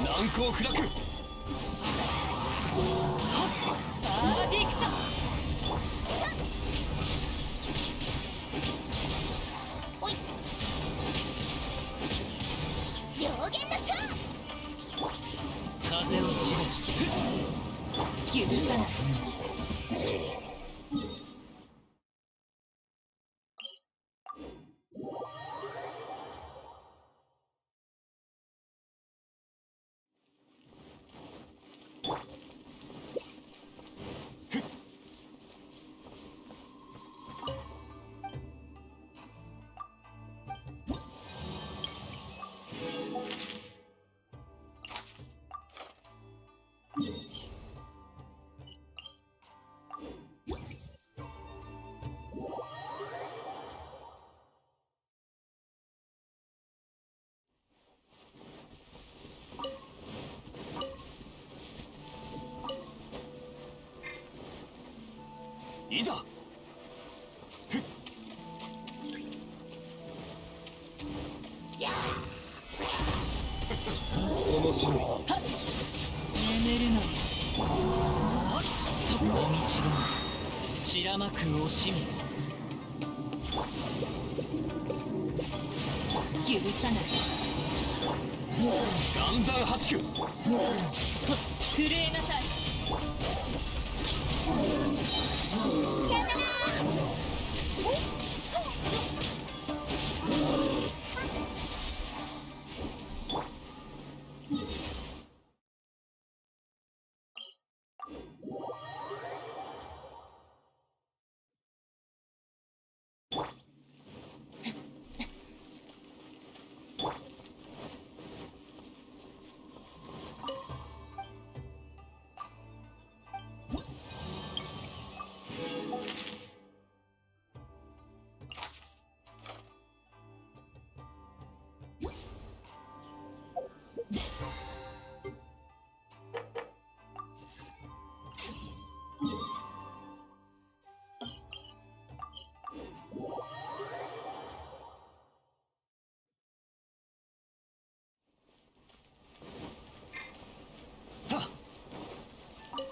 難攻不落。バーディクト。おい。両弦の蝶。風を知れ。許さない。いざ。面白い。眠るのよ。その道が散らまく惜しみ。許さない。岩山八九。震えなさい。さよなら。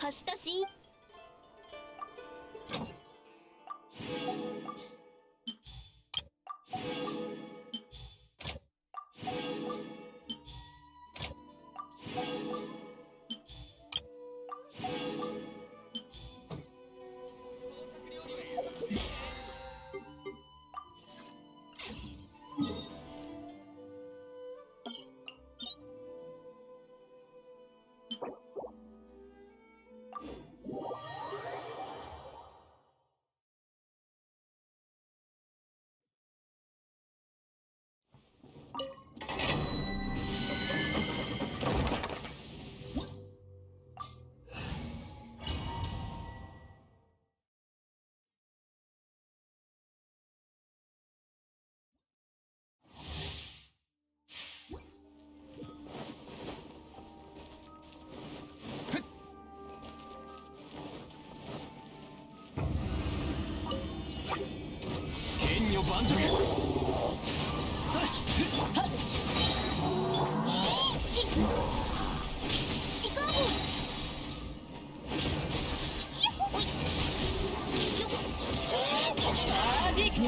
星とし。女盤石。さあ、はっ。行こう。パーフェクト。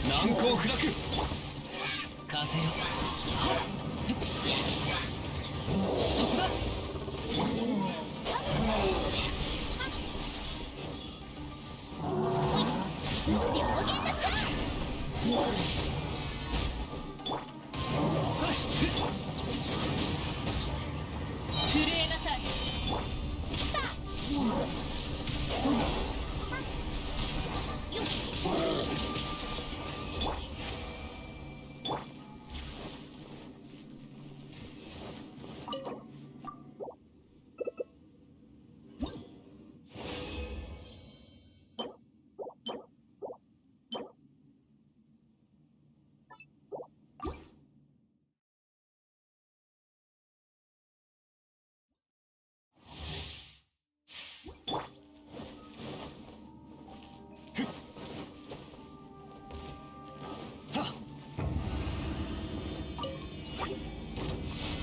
難攻不落。風よ。はっ。そこだ。震えなさい。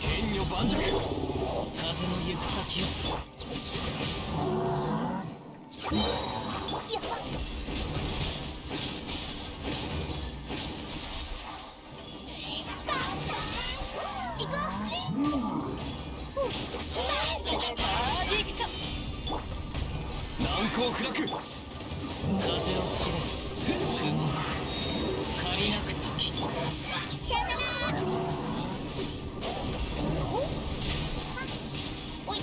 剣女盤石。風の行く先よ。難攻不落。風を知れ。不問。借りなく時。さよなら。おい。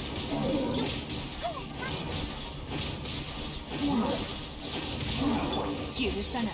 許さない。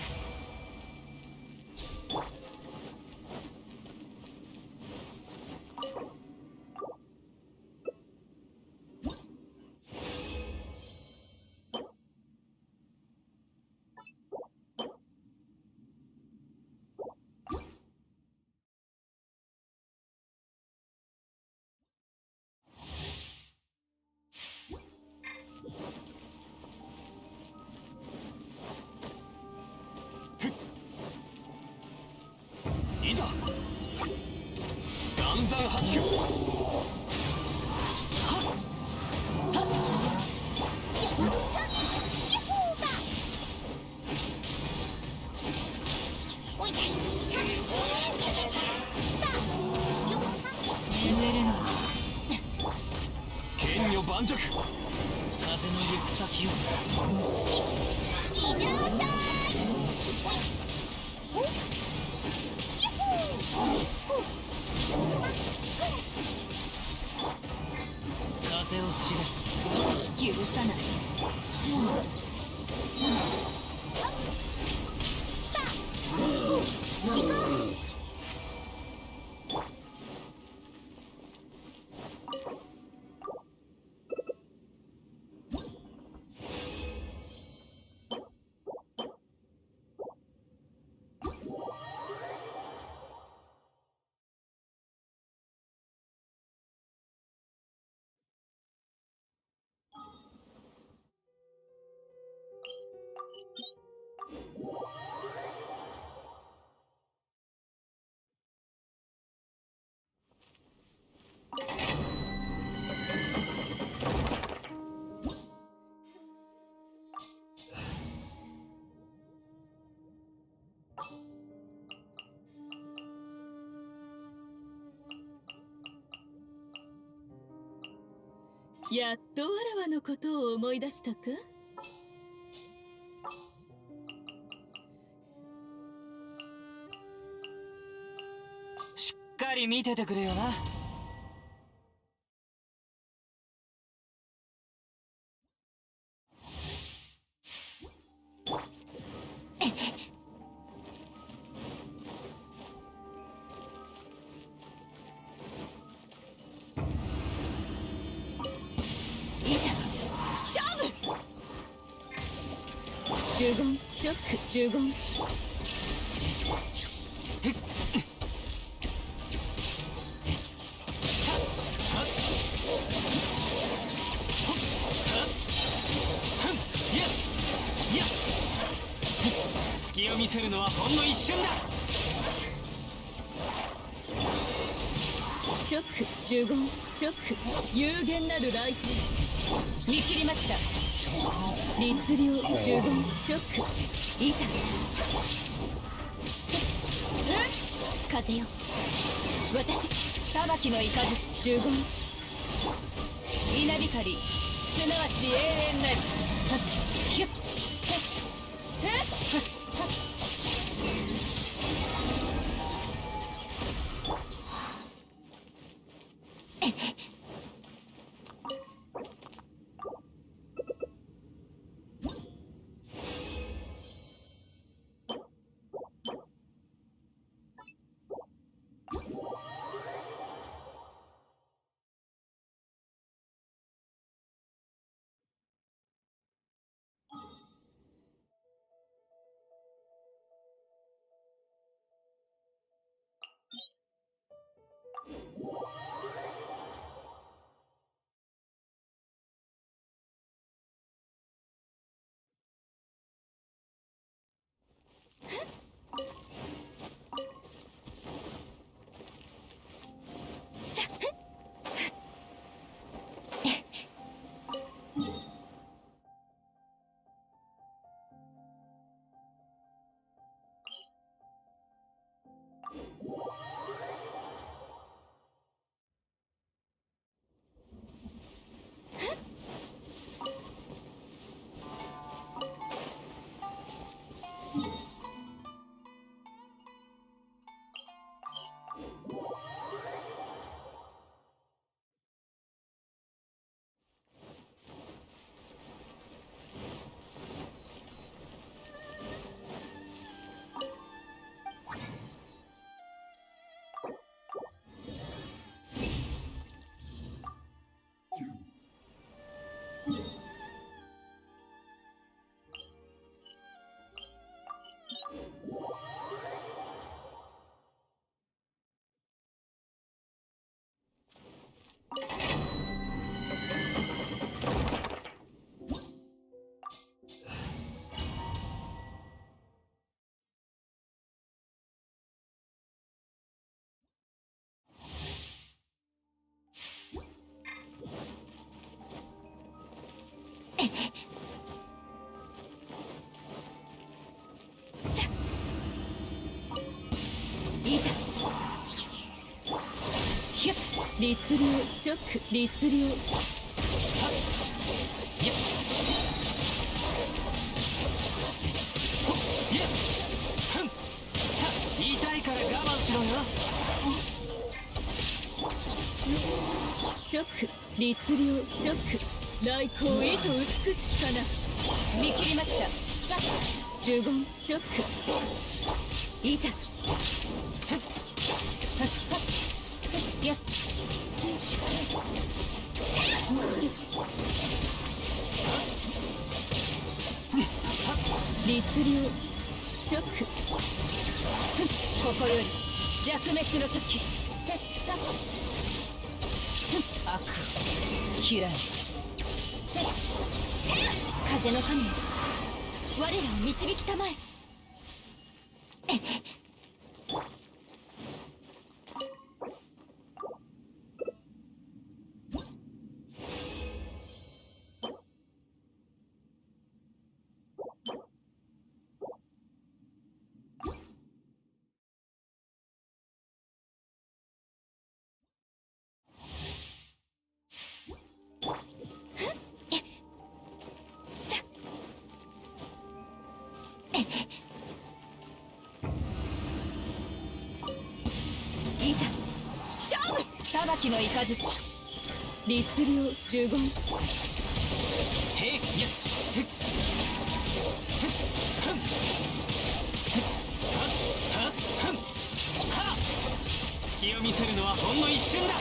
いざ岩山八九。剣女盤石。風の行く先を。いってらっしゃい。風を知れ。許さない。やっとわらわのことを思い出したか？しっかり見ててくれよな。呪言チョック呪言。隙を見せるのはほんの一瞬だ。直呪言直有限なる雷霆見切りました。律令呪言直いざ風よ私裁きの雷呪言稲光すなわち永遠なりヒュッいざヒュッ律令直律令痛いから我慢しろよ。直律令直来光へと美しきかな見切りました。呪言直いざ律令直ここより弱滅の時悪嫌い風の神よ我らを導きたまえ。いざ勝負裁きの雷律令呪言へいや隙を見せるのはほんの一瞬だ。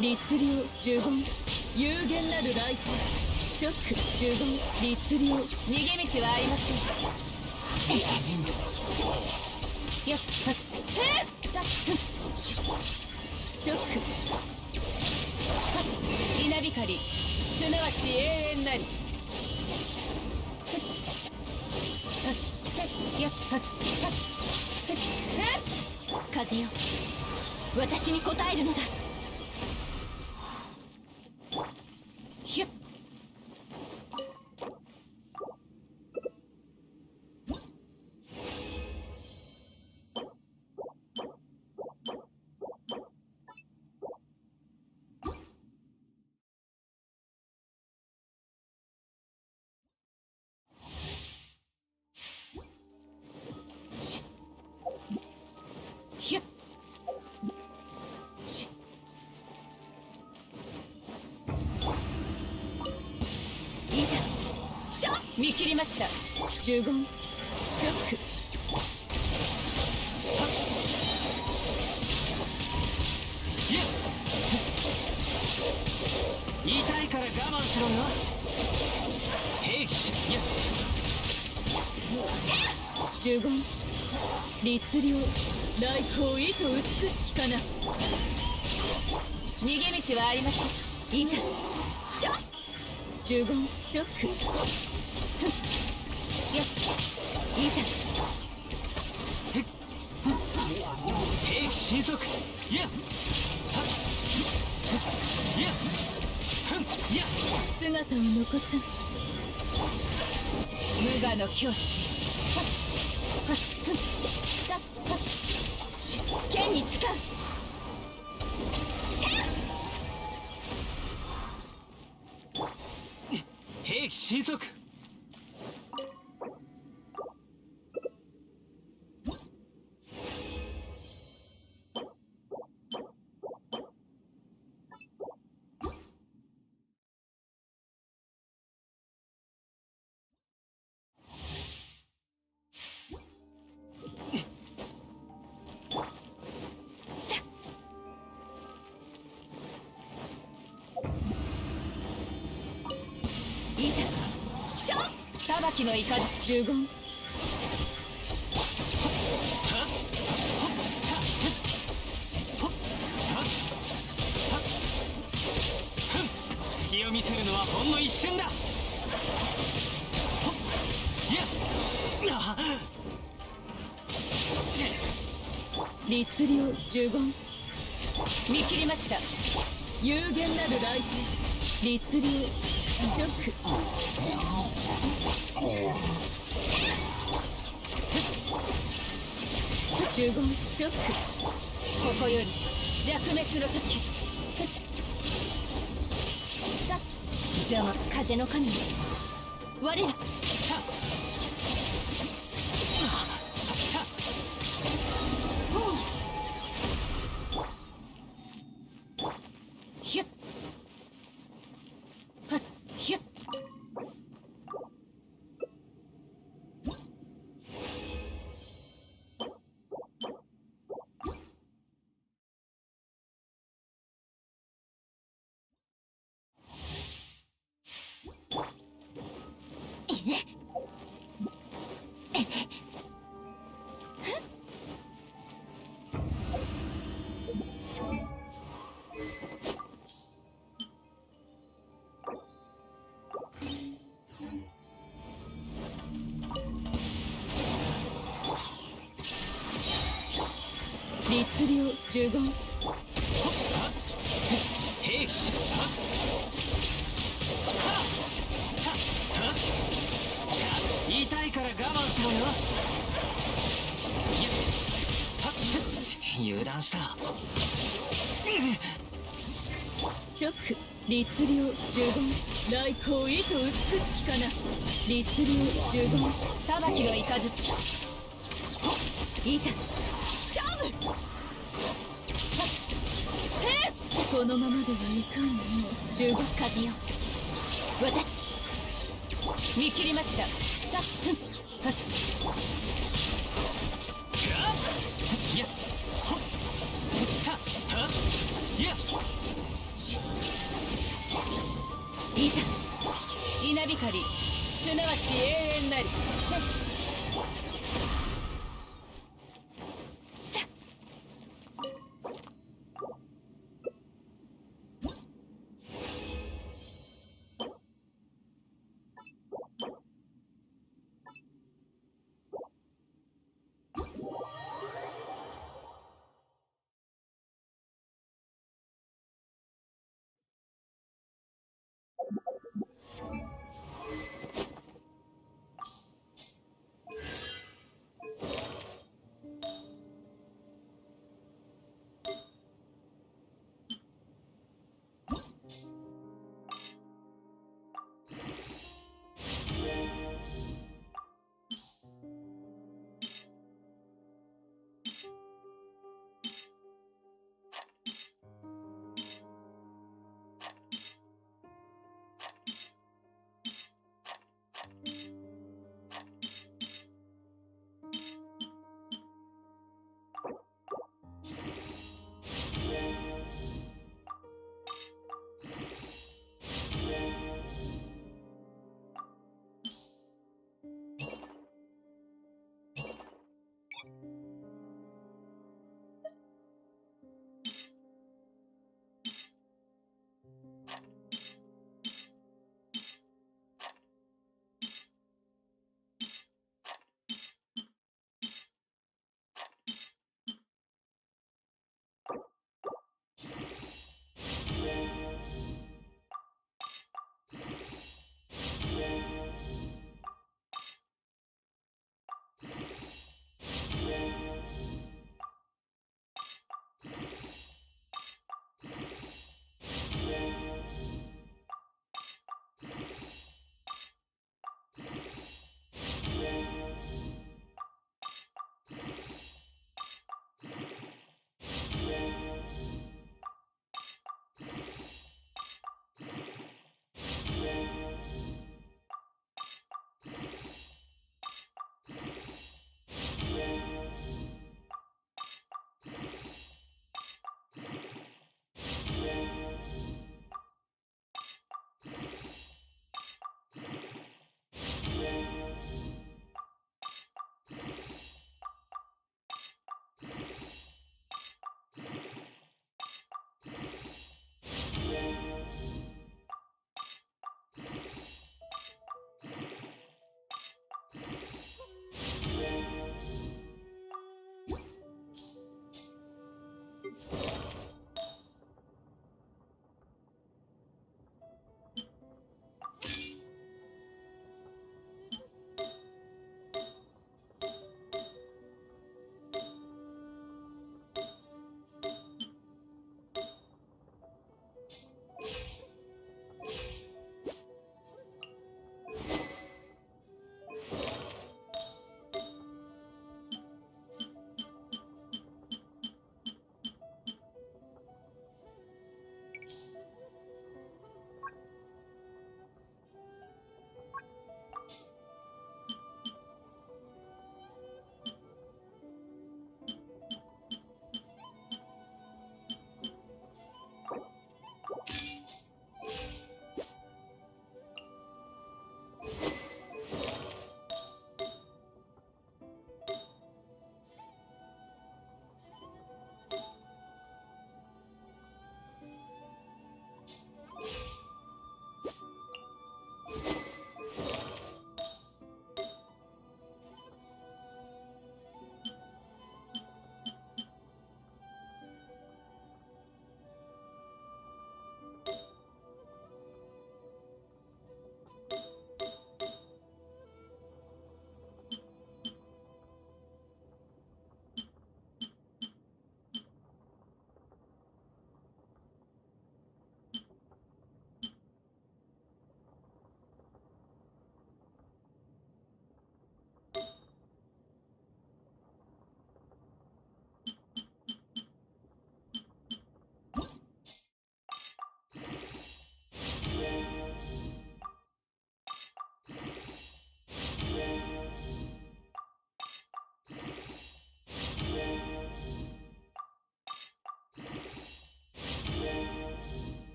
律令呪言有限なる雷霆直呪言律令逃げ道はありません。よっ直稲光すなわち永遠なり風よ、私に応えるのだ。ひゅっ。ひゅっ。いざしょ見切りました。呪言チョック。痛いから我慢しろよ。兵器しや呪言律令来光意と美しきかな。逃げ道はありません。いざしょ呪言チョック。やいざ兵器神速ややや姿を残す無我の境地。剣に誓う。兵器神速いざしょ裁きの雷呪言隙を見せるのはほんの一瞬だ。律令呪言見切りました。有限なる来店律令チョック。呪言チョック。ここより弱滅の時。邪魔風の神よ我らひゅっはっひゅっ。律令呪言兵器痛いから我慢しろよ。油断した。チョック律令呪言来光意と美しきかな。律令呪言裁きの雷いざ勝負。このままではいかんの。呪言風よ私見切りました。やほったはやいざ稲光すなわち永遠なり。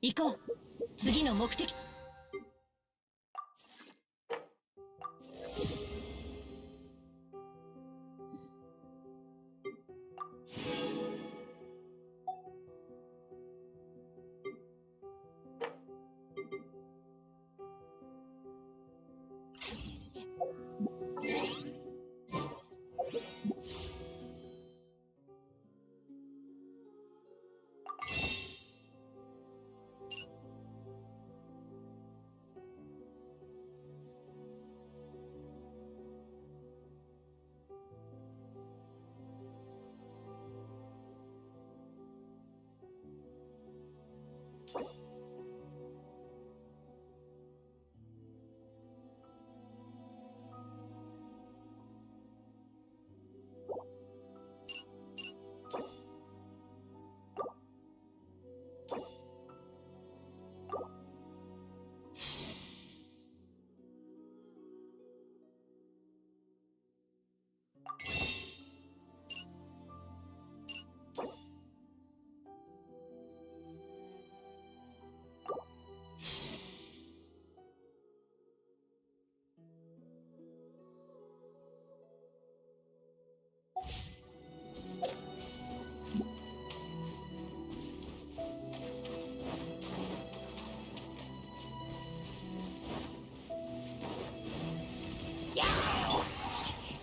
行こう。次の目的地。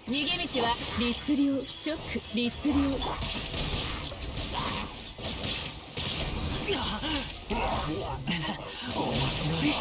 逃げ道は律令、直律令。面白い。